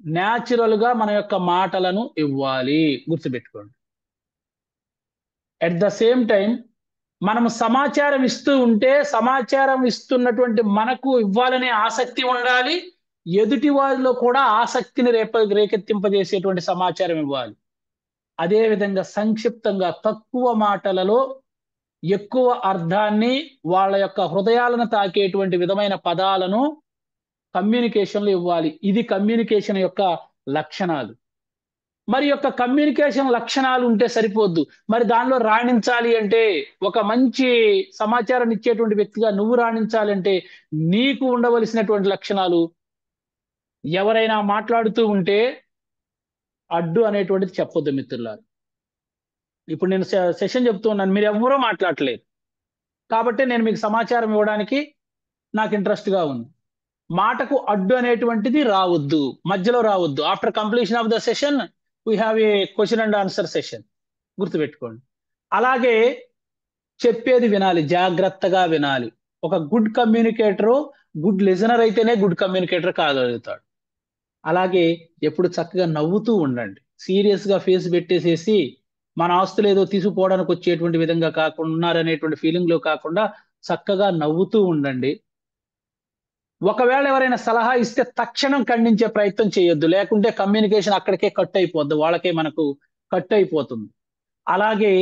న్యాచురల్ గా మన యొక్క మాటలను ఇవ్వాలి, గుర్తుపెట్టుకోండి. అట్ ద సేమ్ టైం మనము సమాచారం ఇస్తూ ఉంటే సమాచారం ఇస్తున్నటువంటి మనకు ఇవ్వాలనే ఆసక్తి ఉండాలి, ఎదుటి వారిలో కూడా ఆసక్తిని రేకెత్తింపజేసేటువంటి సమాచారం ఇవ్వాలి. అదేవిధంగా సంక్షిప్తంగా తక్కువ మాటలలో ఎక్కువ అర్థాన్ని, వాళ్ళ యొక్క హృదయాలను తాకేటువంటి విధమైన పదాలను కమ్యూనికేషన్లో ఇవ్వాలి. ఇది కమ్యూనికేషన్ యొక్క లక్షణాలు. మరి యొక్క కమ్యూనికేషన్ లక్షణాలు ఉంటే సరిపోద్దు, మరి దానిలో రాణించాలి అంటే, ఒక మంచి సమాచారం ఇచ్చేటువంటి వ్యక్తిగా నువ్వు రాణించాలంటే నీకు ఉండవలసినటువంటి లక్షణాలు, ఎవరైనా మాట్లాడుతూ ఉంటే అడ్డు అనేటువంటిది చెప్పొద్దు మిత్రులారు. ఇప్పుడు నేను సెషన్ చెప్తూ ఉన్నాను, మీరు ఎవ్వరూ మాట్లాడలేదు కాబట్టి నేను మీకు సమాచారం ఇవ్వడానికి నాకు ఇంట్రెస్ట్ గా ఉంది. మాటకు అడ్డు అనేటువంటిది రావద్దు, మధ్యలో రావద్దు. After completion of the session we have a question and answer session, గుర్తుపెట్టుకోండి. అలాగే చెప్పేది వినాలి, జాగ్రత్తగా వినాలి. ఒక గుడ్ కమ్యూనికేటరు, గుడ్ లిజనర్ అయితేనే గుడ్ కమ్యూనికేటర్ కాగలుగుతాడు. అలాగే ఎప్పుడు చక్కగా నవ్వుతూ ఉండండి. సీరియస్ గా ఫేస్ పెట్టేసేసి మన ఆస్తులు ఏదో తీసుకుపోవడానికి వచ్చేటువంటి విధంగా కాకుండా ఉన్నారనేటువంటి ఫీలింగ్ లో కాకుండా చక్కగా నవ్వుతూ ఉండండి. ఒకవేళ ఎవరైనా సలహా ఇస్తే తక్షణం ఖండించే ప్రయత్నం చేయొద్దు, లేకుంటే కమ్యూనికేషన్ అక్కడికే కట్ అయిపోద్ది, వాళ్ళకే మనకు కట్ అయిపోతుంది. అలాగే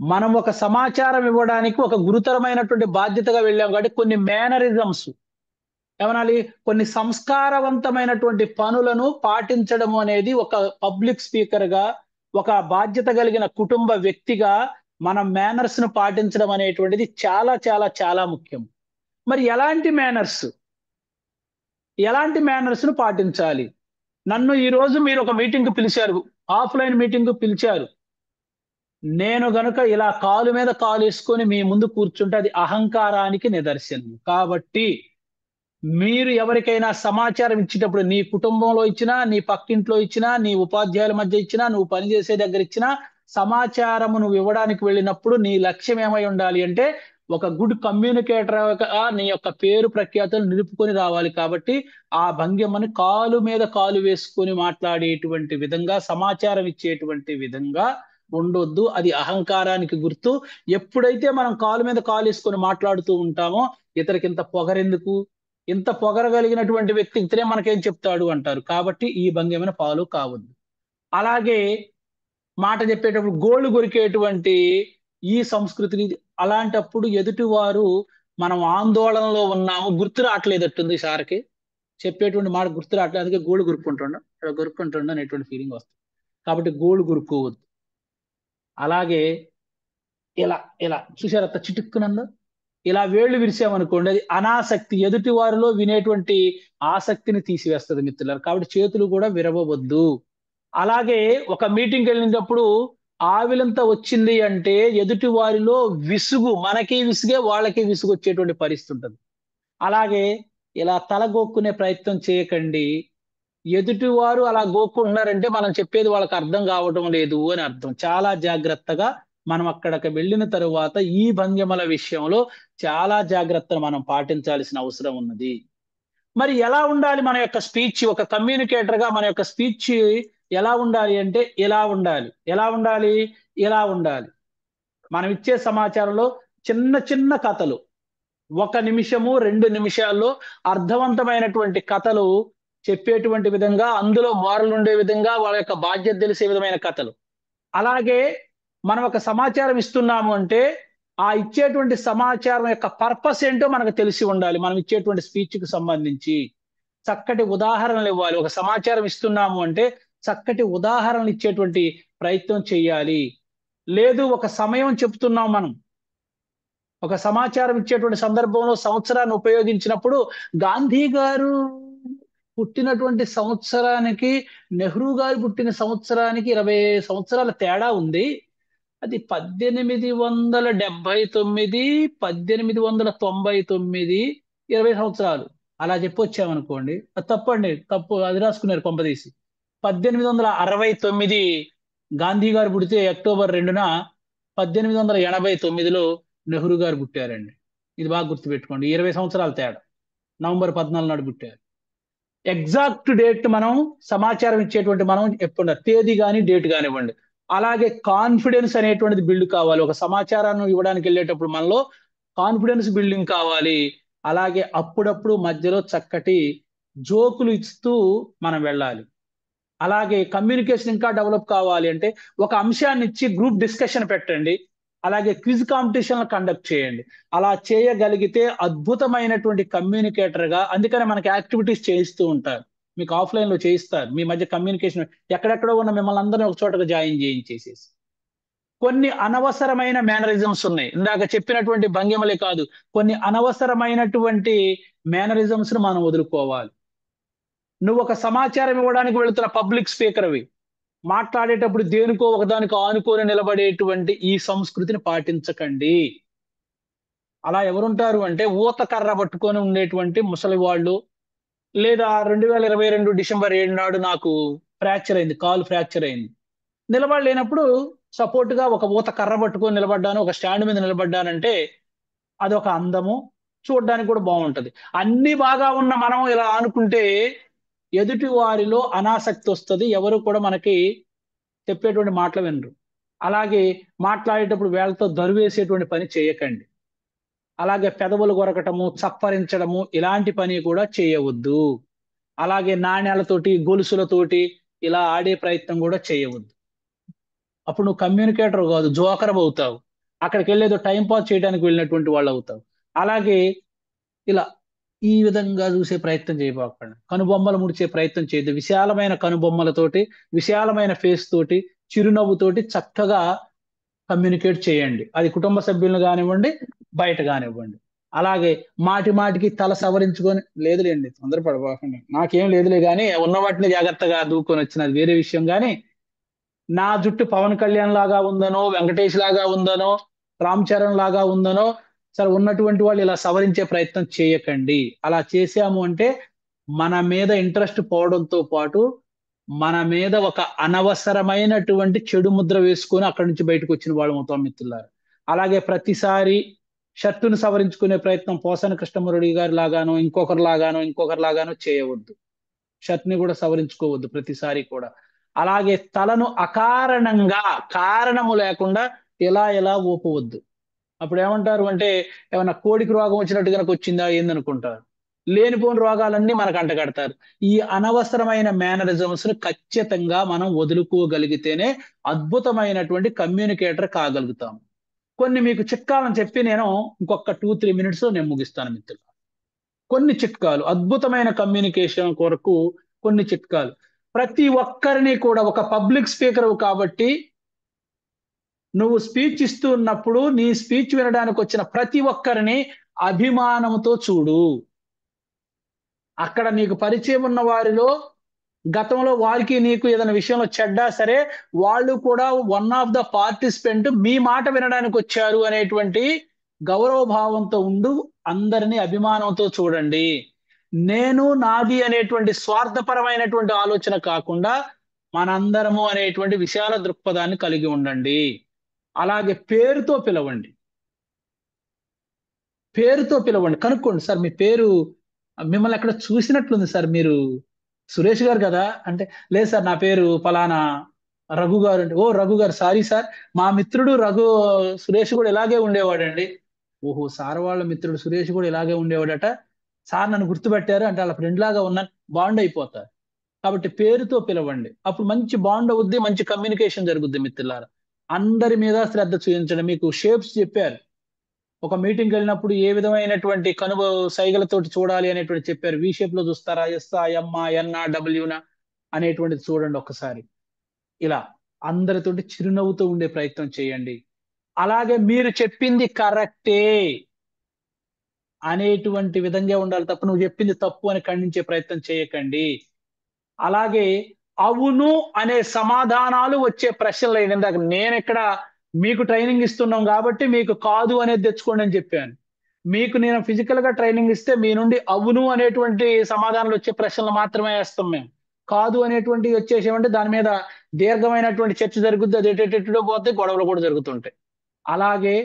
మనం ఒక సమాచారం ఇవ్వడానికి ఒక గురుతరమైనటువంటి బాధ్యతగా వెళ్ళాం కాబట్టి కొన్ని మేనరిజమ్స్ ఏమనాలి, కొన్ని సంస్కారవంతమైనటువంటి పనులను పాటించడం అనేది ఒక పబ్లిక్ స్పీకర్ గా, ఒక బాధ్యత కలిగిన కుటుంబ వ్యక్తిగా మన మేనర్స్ ను పాటించడం అనేటువంటిది చాలా చాలా చాలా ముఖ్యం. మరి ఎలాంటి మేనర్స్ ను పాటించాలి? నన్ను ఈ రోజు మీరు ఒక మీటింగ్ పిలిచారు, ఆఫ్లైన్ మీటింగ్ పిలిచారు. నేను గనుక ఇలా కాలు మీద కాలు వేసుకొని మీ ముందు కూర్చుంటే అది అహంకారానికి నిదర్శనం. కాబట్టి మీరు ఎవరికైనా సమాచారం ఇచ్చేటప్పుడు, నీ కుటుంబంలో ఇచ్చినా, నీ పక్కింట్లో ఇచ్చినా, నీ ఉపాధ్యాయుల మధ్య ఇచ్చినా, నువ్వు పనిచేసే దగ్గర ఇచ్చినా, సమాచారం నువ్వు ఇవ్వడానికి వెళ్ళినప్పుడు నీ లక్ష్యం ఏమై ఉండాలి అంటే ఒక గుడ్ కమ్యూనికేటర్ నీ యొక్క పేరు ప్రఖ్యాతులు నిలుపుకొని రావాలి. కాబట్టి ఆ భంగిమని కాలు మీద కాలు వేసుకొని మాట్లాడేటువంటి విధంగా, సమాచారం ఇచ్చేటువంటి విధంగా ఉండొద్దు. అది అహంకారానికి గుర్తు. ఎప్పుడైతే మనం కాలు మీద కాలు వేసుకొని మాట్లాడుతూ ఉంటామో ఇతరికి ఇంత పొగరెందుకు, ఇంత పొగరగలిగినటువంటి వ్యక్తి ఇతనే మనకేం చెప్తాడు అంటారు. కాబట్టి ఈ భంగిమని ఫాలో కావద్దు. అలాగే మాట చెప్పేటప్పుడు గోళ్ళు కొరికేటువంటి ఈ సంస్కృతిని, అలాంటప్పుడు ఎదుటివారు మనం ఆందోళనలో ఉన్నాము, గుర్తు రావట్లేదట్టుంది సార్కి, చెప్పేటువంటి మాట గుర్తు రావట్లేదు, అందుకే గోళ్ళు గురుక్కుంటుండ అనేటువంటి ఫీలింగ్ వస్తుంది. కాబట్టి గోళ్ళు గురుక్కోవద్దు. అలాగే ఇలా చూసారత్త చిటుక్కునందు ఇలా వేళ్లు విరిసామనుకోండి, అది అనాసక్తి, ఎదుటి వారిలో వినేటువంటి ఆసక్తిని తీసివేస్తుంది మిత్రులారు. కాబట్టి చేతులు కూడా విరవవద్దు. అలాగే ఒక మీటింగ్కి వెళ్ళినప్పుడు ఆవిలంతా వచ్చింది అంటే ఎదుటి వారిలో విసుగు, మనకి విసుగే వాళ్ళకి విసుగు వచ్చేటువంటి పరిస్థితి ఉంటుంది. అలాగే ఇలా తల గోక్కునే ప్రయత్నం చేయకండి. ఎదుటి వారు అలా గోక్కుంటున్నారంటే మనం చెప్పేది వాళ్ళకి అర్థం కావటం లేదు అని అర్థం. చాలా జాగ్రత్తగా మనం అక్కడికి వెళ్ళిన తరువాత ఈ భంగిమల విషయంలో చాలా జాగ్రత్తలు మనం పాటించాల్సిన అవసరం ఉన్నది. మరి ఎలా ఉండాలి మన యొక్క స్పీచ్? ఒక కమ్యూనికేటర్ గా మన యొక్క స్పీచ్ ఎలా ఉండాలి అంటే ఇలా ఉండాలి. ఇలా ఉండాలి. మనం ఇచ్చే సమాచారంలో చిన్న చిన్న కథలు, 1 నిమిషము 2 నిమిషాల్లో అర్థవంతమైనటువంటి కథలు చెప్పేటువంటి విధంగా, అందులో మోరల్ ఉండే విధంగా, వాళ్ళ యొక్క బాధ్యత తెలిసే విధమైన కథలు. అలాగే మనం ఒక సమాచారం ఇస్తున్నాము అంటే ఆ ఇచ్చేటువంటి సమాచారం యొక్క పర్పస్ ఏంటో మనకు తెలిసి ఉండాలి. మనం ఇచ్చేటువంటి స్పీచ్ కి సంబంధించి చక్కటి ఉదాహరణలు ఇవ్వాలి. ఒక సమాచారం ఇస్తున్నాము అంటే చక్కటి ఉదాహరణలు ఇచ్చేటువంటి ప్రయత్నం చేయాలి. లేదు ఒక సమయం చెప్తున్నాం, మనం ఒక సమాచారం ఇచ్చేటువంటి సందర్భంలో సంవత్సరాన్ని ఉపయోగించినప్పుడు గాంధీ గారు పుట్టినటువంటి సంవత్సరానికి నెహ్రూ గారు పుట్టిన సంవత్సరానికి 20 సంవత్సరాల తేడా ఉంది, అది 1879, 1899, 20 సంవత్సరాలు అలా చెప్పొచ్చామనుకోండి, అది తప్పండి, తప్పు, అది రాసుకున్నారు కొంపదీసి. 1869 గాంధీ గారు పుడితే అక్టోబర్ 2న 1889లో నెహ్రూ గారు పుట్టారండి. ఇది బాగా గుర్తుపెట్టుకోండి. 20 సంవత్సరాల తేడా. నవంబర్ 14 నాడు పుట్టారు. ఎగ్జాక్ట్ డేట్ మనం సమాచారం ఇచ్చేటువంటి మనం ఎప్పుడు తేదీ కానీ డేట్ కానివ్వండి. అలాగే కాన్ఫిడెన్స్ అనేటువంటిది బిల్డ్ కావాలి. ఒక సమాచారాన్ని ఇవ్వడానికి వెళ్ళేటప్పుడు మనలో కాన్ఫిడెన్స్ బిల్డింగ్ కావాలి. అలాగే అప్పుడప్పుడు మధ్యలో చక్కటి జోకులు ఇస్తూ మనం వెళ్ళాలి. అలాగే కమ్యూనికేషన్ ఇంకా డెవలప్ కావాలి అంటే ఒక అంశాన్ని ఇచ్చి గ్రూప్ డిస్కషన్ పెట్టండి. అలాగే క్విజ్ కాంపిటీషన్లు కండక్ట్ చేయండి. అలా చేయగలిగితే అద్భుతమైనటువంటి కమ్యూనికేటర్ గా, అందుకనే మనకి యాక్టివిటీస్ చేయిస్తూ ఉంటారు, మీకు ఆఫ్లైన్ లో చేయిస్తారు. మీ మధ్య కమ్యూనికేషన్ ఎక్కడెక్కడో ఉన్న మిమ్మల్ని అందరినీ ఒక చోటగా జాయిన్ చేయించేసేసి. కొన్ని అనవసరమైన మేనరిజమ్స్ ఉన్నాయి, ఇందాక చెప్పినటువంటి భంగిమలే కాదు, కొన్ని అనవసరమైనటువంటి మేనరిజమ్స్ ను మనం వదులుకోవాలి. నువ్వు ఒక సమాచారం ఇవ్వడానికి వెళుతున్న పబ్లిక్ స్పీకర్వి, మాట్లాడేటప్పుడు దేనికో ఒకదానికి ఆనుకొని నిలబడేటువంటి ఈ సంస్కృతిని పాటించకండి. అలా ఎవరుంటారు అంటే ఊత కర్ర పట్టుకొని ఉండేటువంటి ముసలి వాళ్ళు, లేదా 2022 డిసెంబర్ 7 నాడు నాకు ఫ్రాక్చర్ అయింది. కాలు ఫ్రాక్చర్ అయింది. నిలబడలేనప్పుడు సపోర్ట్‌గా ఒక ఊత కర్ర పట్టుకొని నిలబడ్డాను. ఒక స్టాండ్ మీద నిలబడ్డానంటే అదొక అందము. చూడ్డానికి కూడా బావుంటది. అన్నీ బాగా ఉన్న మనం ఇలా ఆనుకుంటే ఎదుటి వారిలో అనాసక్తొస్తది. ఎవరు కూడా మనకి చెప్పేటువంటి మాటలు వినరు. అలాగే మాట్లాడేటప్పుడు వేళ్ళతో దరువేసేటువంటి పని చేయకండి. అలాగే పెదవులు కొరకటము, చప్పరించడము ఇలాంటి పని కూడా చేయవద్దు. అలాగే నాణేలతోటి, గొలుసులతోటి ఇలా ఆడే ప్రయత్నం కూడా చేయవద్దు. అప్పుడు నువ్వు కమ్యూనికేటర్ కాదు, జోకరవుతావు. అక్కడికెళ్ళేదో టైమ్ పాస్ చేయడానికి వెళ్ళినటువంటి వాళ్ళవుతావు. అలాగే ఇలా ఈ విధంగా చూసే ప్రయత్నం చేయబాకండి. కనుబొమ్మలు ముడిచే ప్రయత్నం చేయొద్దు. విశాలమైన కనుబొమ్మలతోటి, విశాలమైన ఫేస్ తోటి, చిరునవ్వుతోటి చక్కగా కమ్యూనికేట్ చేయండి. అది కుటుంబ సభ్యులను గానివ్వండి, బయట గానివ్వండి. అలాగే మాటి మాటికి తల సవరించుకొని లేదులేండి తొందరపడబాకండి. నాకేం లేదులే గానీ ఉన్న వాటిని జాగ్రత్తగా దూకొనొచ్చినది వేరే విషయం గానీ, నా జుట్టు పవన్ కళ్యాణ్ లాగా ఉందనో, వెంకటేష్ లాగా ఉందనో, రామ్ చరణ్ లాగా ఉందనో, సరే ఉన్నటువంటి వాళ్ళు ఇలా సవరించే ప్రయత్నం చేయకండి. అలా చేశాము అంటే మన మీద ఇంట్రెస్ట్ పోవడంతో పాటు, మన మీద ఒక అనవసరమైనటువంటి చెడు ముద్ర వేసుకొని అక్కడి నుంచి బయటకొచ్చిన వాళ్ళమవుతాం మిత్రులారా. అలాగే ప్రతిసారి షర్టును సవరించుకునే ప్రయత్నం పోసాని కృష్ణమురళి గారి లాగానో, ఇంకొకరిలాగానో చేయవద్దు. షర్ట్‌ని కూడా సవరించుకోవద్దు ప్రతిసారి కూడా. అలాగే తలను అకారణంగా, కారణము లేకుండా ఇలా ఊపవద్దు. అప్పుడేమంటారు అంటే, ఏమన్నా కోడికి రోగం వచ్చినట్టు గనక వచ్చిందా ఏందనుకుంటారు. లేనిపోని రోగాలన్నీ మనకు అంటగడతారు. ఈ అనవసరమైన మేనరిజమ్స్‌ని ఖచ్చితంగా మనం వదులుకోగలిగితేనే అద్భుతమైనటువంటి కమ్యూనికేటర్ కాగలుగుతాం. కొన్ని మీకు చిట్కాలను చెప్పి నేను ఇంకొక 2, 3 మినిట్స్‌లో నేను ముగిస్తాను మిత్రులారా. కొన్ని చిట్కాలు అద్భుతమైన కమ్యూనికేషన్ కొరకు కొన్ని చిట్కాలు. ప్రతి ఒక్కరిని కూడా ఒక పబ్లిక్ స్పీకర్‌వు కాబట్టి నువ్వు స్పీచ్ ఇస్తూ ఉన్నప్పుడు నీ స్పీచ్ వినడానికి వచ్చిన ప్రతి ఒక్కరిని అభిమానంతో చూడు. అక్కడ నీకు పరిచయం ఉన్న వారిలో గతంలో వారికి నీకు ఏదైనా విషయంలో చెడ్డా సరే, వాళ్ళు కూడా వన్ ఆఫ్ ద పార్టిసిపెంట్ మీ మాట వినడానికి వచ్చారు అనేటువంటి గౌరవ భావంతో ఉండు. అందరిని అభిమానంతో చూడండి. నేను, నాది అనేటువంటి స్వార్థపరమైనటువంటి ఆలోచన కాకుండా మనందరము అనేటువంటి విశాల దృక్పథాన్ని కలిగి ఉండండి. అలాగే పేరుతో పిలవండి. పేరుతో పిలవండి. కనుక్కోండి సార్ మీ పేరు మిమ్మల్ని ఎక్కడ చూసినట్లుంది సార్ మీరు సురేష్ గారు కదా! అంటే లేదు సార్ నా పేరు పలానా రఘు గారు అంటే, ఓహ్! రఘు గారు సారీ సార్ మా మిత్రుడు సురేష్ కూడా ఇలాగే ఉండేవాడండి. ఓహో! సార్ వాళ్ళ మిత్రుడు సురేష్ కూడా ఇలాగే ఉండేవాడట. సార్ నన్ను గుర్తుపెట్టారు అంటే ఆళ్ళ ఫ్రెండ్ లాగా ఉన్నాను బాండ్ అయిపోతారు. కాబట్టి పేరుతో పిలవండి. అప్పుడు మంచి బాండ్ అవుద్ది. మంచి కమ్యూనికేషన్ జరుగుద్ది మిత్రులారా. అందరి మీద శ్రద్ధ చూయించండి. మీకు షేప్స్ చెప్పారు. ఒక మీటింగ్‌కెళ్ళినప్పుడు ఏ విధమైనటువంటి సైగలతోటి చూడాలి అనేటువంటిది చెప్పారు. వి షేప్‌లో చూస్తారా? ఎస్సా, ఎమ్మా, ఎన్నా, డబ్ల్యూనా అనేటువంటిది చూడండి ఒక్కసారి. ఇలా అందరితోటి చిరునవ్వుతో ఉండే ప్రయత్నం చేయండి. అలాగే మీరు చెప్పింది కరెక్టే అనేటువంటి విధంగా ఉండాలి తప్ప నువ్వు చెప్పింది తప్పు అని ఖండించే ప్రయత్నం చేయకండి. అలాగే అవును అనే సమాధానాలు వచ్చే ప్రశ్నలు ఇందాక నేనెక్కడ మీకు ట్రైనింగ్ ఇస్తున్నాం కాబట్టి మీకు కాదు అనేది తెచ్చుకోండి అని చెప్పాను. మీకు నేను ఫిజికల్‌గా ట్రైనింగ్ ఇస్తే మీ నుండి అవును అనేటువంటి సమాధానాలు వచ్చే ప్రశ్నలు మాత్రమే వేస్తాం మేము. కాదు అనేటువంటివి వచ్చేసేవంటే దాని మీద దీర్ఘమైనటువంటి చర్చ జరుగుద్ది. అది ఎటెటో పోతే గొడవలు కూడా జరుగుతుంటాయి. అలాగే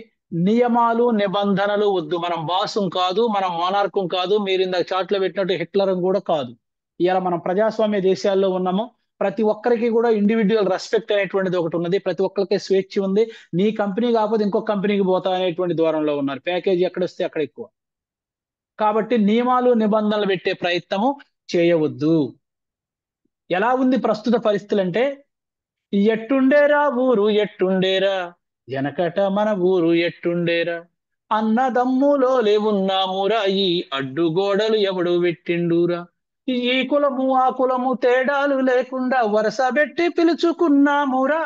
నియమాలు, నిబంధనలు వద్దు. మనం బాసుం కాదు, మనం మోనార్కుం కాదు. మీరిందాక చార్ట్‌లో పెట్టినట్టు హిట్లరం కూడా కాదు. ఇయాల మనం ప్రజాస్వామ్య దేశాల్లో ఉన్నాము. ప్రతి ఒక్కరికి కూడా ఇండివిడ్యువల్ రెస్పెక్ట్ అనేటువంటిది ఒకటున్నది. ప్రతి ఒక్కళ్ళకి స్వేచ్ఛ ఉంది. నీ కంపెనీ కాకపోతే ఇంకొక కంపెనీకి పోతా అనేటువంటి ధోరణిలో ఉన్నారు. ప్యాకేజీ ఎక్కడొస్తే అక్కడ ఎక్కువ. కాబట్టి నియమాలు, నిబంధనలు పెట్టే ప్రయత్నము చేయవద్దు. ఎలా ఉంది ప్రస్తుత పరిస్థితులంటే, ఎట్టుండేరా ఊరు ఎట్టుండేరా, ఎనకట మన ఊరు ఎట్టుండేరా, అన్నదమ్ములోలే ఉన్నామురా, ఈ అడ్డుగోడలు ఎవడు పెట్టిండురా, ఈ కులము ఆ కులము తేడాలు లేకుండా వరుస పెట్టి పిలుచుకున్నామురా,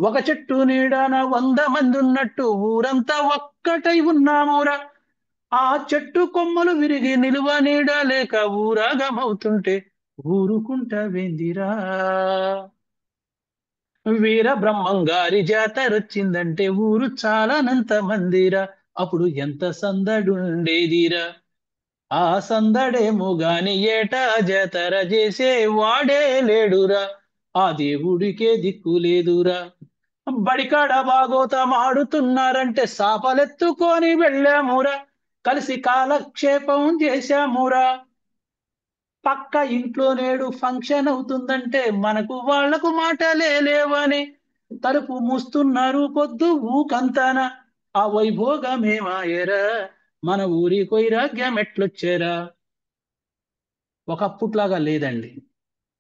ఒక చెట్టు నీడన 100 మంది ఉన్నట్టు ఊరంతా ఒక్కటై ఉన్నామురా, ఆ చెట్టు కొమ్మలు విరిగి నిలువ నీడ లేక ఊరాగమవుతుంటే ఊరుకుంటా వెందిరా. వీర బ్రహ్మంగారి జాతరొచ్చిందంటే ఊరు చాలానంత మందిరా, అప్పుడు ఎంత సందడుండేదిరా. ఆ సందడేమో గాని ఏటా జాతర చేసే వాడే లేడురా, ఆ దేవుడికే దిక్కు లేదురా. బడికాడ బాగోతం ఆడుతున్నారంటే సాపలెత్తుకొని వెళ్ళామురా, కలిసి కాలక్షేపం చేశామురా. పక్క ఇంట్లో నేడు ఫంక్షన్ అవుతుందంటే మనకు వాళ్లకు మాటలే లేవని తలుపు మూస్తున్నారు పొద్దు ఊకంతాన, ఆ వైభోగమేమాయరా, మన ఊరి వైరాగ్యం ఎట్లొచ్చేరా. ఒకప్పుట్లాగా లేదండి.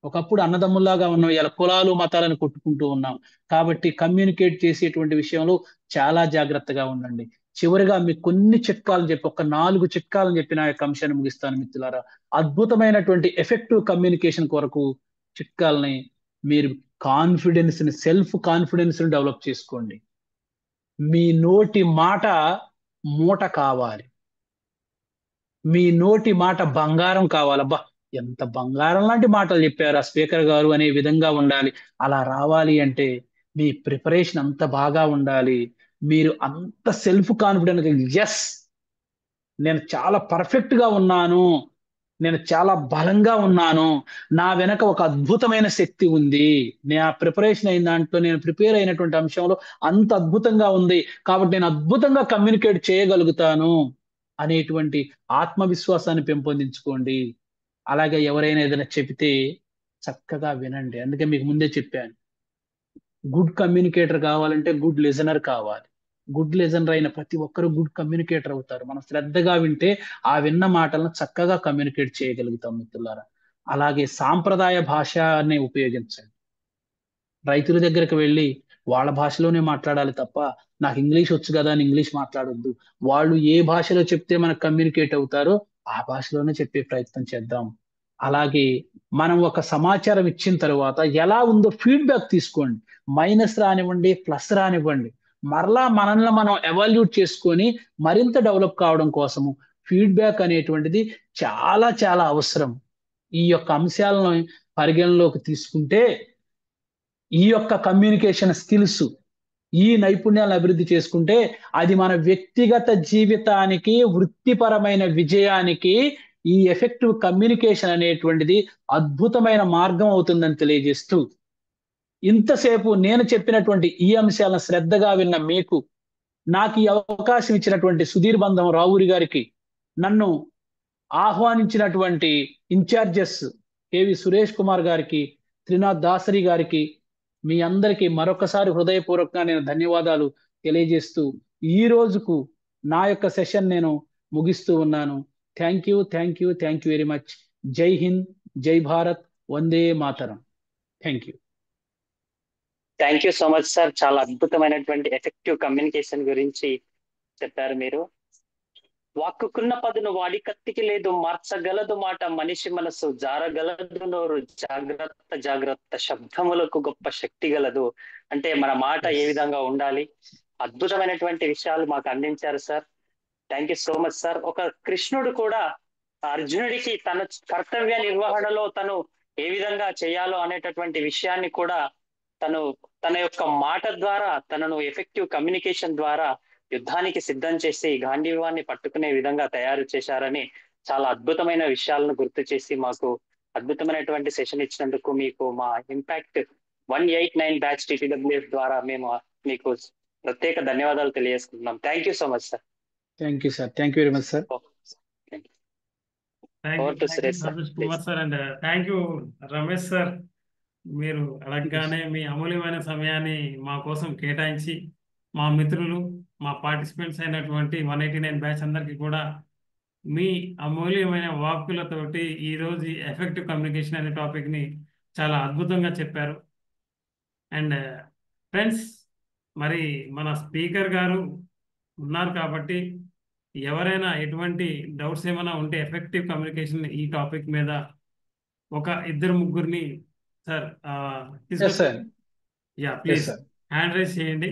ఒకప్పుడు అన్నదమ్ముల్లాగా ఉన్నాం, ఇలా కులాలు మతాలను కొట్టుకుంటూ ఉన్నాం. కాబట్టి కమ్యూనికేట్ చేసేటువంటి విషయంలో చాలా జాగ్రత్తగా ఉండండి. చివరిగా మీకు కొన్ని చిట్కాలు చెప్పి, ఒక 4 చిట్కాలను చెప్పి నా యొక్క అంశాన్ని ముగిస్తాను మిత్రులారా. అద్భుతమైనటువంటి ఎఫెక్టివ్ కమ్యూనికేషన్ కొరకు చిట్కాలని మీరు సెల్ఫ్ కాన్ఫిడెన్స్ ని డెవలప్ చేసుకోండి. మీ నోటి మాట మూట కావాలి, మీ నోటి మాట బంగారం కావాలబ్బా, ఎంత బంగారం లాంటి మాటలు చెప్పారు ఆ స్పీకర్ గారు అనే విధంగా ఉండాలి. అలా రావాలి అంటే మీ ప్రిపరేషన్ అంత బాగా ఉండాలి. మీరు అంత సెల్ఫ్ కాన్ఫిడెంట్, ఎస్ నేను చాలా పర్ఫెక్ట్ గా ఉన్నాను, నేను చాలా బలంగా ఉన్నాను, నా వెనక ఒక అద్భుతమైన శక్తి ఉంది, నా ప్రిపరేషన్ అయిన దాంట్లో నేను ప్రిపేర్ అయినటువంటి అంశంలో అంత అద్భుతంగా ఉంది, కాబట్టి నేను అద్భుతంగా కమ్యూనికేట్ చేయగలుగుతాను అనేటువంటి ఆత్మవిశ్వాసాన్ని పెంపొందించుకోండి. అలాగే ఎవరైనా ఏదైనా చెబితే చక్కగా వినండి. అందుకే మీకు ముందే చెప్పాను, గుడ్ కమ్యూనికేటర్ కావాలంటే గుడ్ లిజనర్ కావాలి. గుడ్ లిజనర్ అయిన ప్రతి ఒక్కరు గుడ్ కమ్యూనికేటర్ అవుతారు. మనం శ్రద్ధగా వింటే ఆ విన్న మాటలను చక్కగా కమ్యూనికేట్ చేయగలుగుతాం మిత్రులారా. అలాగే సాంప్రదాయ భాషని ఉపయోగించండి. రైతుల దగ్గరికి వెళ్ళి వాళ్ళ భాషలోనే మాట్లాడాలి తప్ప నాకు ఇంగ్లీష్ వచ్చు కదా అని ఇంగ్లీష్ మాట్లాడొద్దు. వాళ్ళు ఏ భాషలో చెప్తే మనకు కమ్యూనికేట్ అవుతారో ఆ భాషలోనే చెప్పే ప్రయత్నం చేద్దాం. అలాగే మనం ఒక సమాచారం ఇచ్చిన తర్వాత ఎలా ఉందో ఫీడ్బ్యాక్ తీసుకోండి. మైనస్ రానివ్వండి, ప్లస్ రానివ్వండి, మరలా మనల్ని మనం ఎవాల్యూట్ చేసుకొని మరింత డెవలప్ కావడం కోసము ఫీడ్బ్యాక్ అనేటువంటిది చాలా చాలా అవసరం. ఈ యొక్క అంశాలను పరిగణలోకి తీసుకుంటే ఈ యొక్క కమ్యూనికేషన్ స్కిల్స్, ఈ నైపుణ్యాలను అభివృద్ధి చేసుకుంటే అది మన వ్యక్తిగత జీవితానికి, వృత్తిపరమైన విజయానికి ఈ ఎఫెక్టివ్ కమ్యూనికేషన్ అనేటువంటిది అద్భుతమైన మార్గం అవుతుందని తెలియజేస్తూ, ఇంతసేపు నేను చెప్పినటువంటి ఈ అంశాలను శ్రద్ధగా విన్న మీకు, నాకు ఈ అవకాశం ఇచ్చినటువంటి సుధీర్ బంధం రావురి గారికి, నన్ను ఆహ్వానించినటువంటి ఇన్ఛార్జెస్ కేవి సురేష్ కుమార్ గారికి, త్రినాథ్ దాసరి గారికి, మీ అందరికీ మరొకసారి హృదయపూర్వకంగా నేను ధన్యవాదాలు తెలియజేస్తూ ఈ రోజుకు నా యొక్క సెషన్ నేను ముగిస్తూ ఉన్నాను. Thank you very much. Jai Hind, Jai Bharat, Vande Mataram. Thank you. Thank you so much sir. చాలా అద్భుతమైనటువంటి ఎఫెక్టివ్ కమ్యూనికేషన్ గురించి చెప్పారు మీరు. వాక్కుకున్న పదును వాడి కత్తికి లేదు, మార్చగలదు మాట మనిషి మనసు, జారగలదు నోరు, జాగ్రత్త జాగ్రత్త శబ్దములకు గొప్ప శక్తి గలదు. అంటే మన మాట ఏ విధంగా ఉండాలి, అద్భుతమైనటువంటి విషయాలు మాకు అందించారు sir. Thank you so much sir. ఒక కృష్ణుడు కూడా అర్జునుడికి తన కర్తవ్య నిర్వహణలో తను ఏ విధంగా చేయాలో అనేటటువంటి విషయాన్ని కూడా తన యొక్క మాట ద్వారా, తనను ఎఫెక్టివ్ కమ్యూనికేషన్ ద్వారా యుద్ధానికి సిద్ధం చేసి గాంధీవాన్ని పట్టుకునే విధంగా తయారు చేశారని చాలా అద్భుతమైన విషయాలను గుర్తు చేసి మాకు అద్భుతమైనటువంటి సెషన్ ఇచ్చినందుకు మీకు మా ఇంపాక్ట్ 189 బ్యాచ్ టీటీడబ్ల్యూఎఫ్ ద్వారా మేము మీకు ప్రత్యేక ధన్యవాదాలు తెలియజేసుకుంటున్నాం. Thank you so much sir. Thank you sir. Thank you very much sir. Santosh Kumar sir and thank you Ramesh sir. మీరు అడగగానే మీ అమూల్యమైన సమయాన్ని మా కోసం కేటాయించి మా మిత్రులు, మా పార్టిసిపెంట్స్ అయినటువంటి 189 బ్యాచ్ అందరికీ కూడా మీ అమూల్యమైన వాక్కులతోటి ఈరోజు ఎఫెక్టివ్ కమ్యూనికేషన్ అనే టాపిక్ని చాలా అద్భుతంగా చెప్పారు. అండ్ ఫ్రెండ్స్, మరి మన స్పీకర్ గారు ఉన్నారు కాబట్టి ఎవరైనా ఎటువంటి డౌట్స్ ఏమైనా ఉంటే ఎఫెక్టివ్ కమ్యూనికేషన్ ఈ టాపిక్ మీద ఒక 2-3 సార్ తీసుకొచ్చి, ప్లీజ్ హ్యాండ్ రైజ్ చేయండి.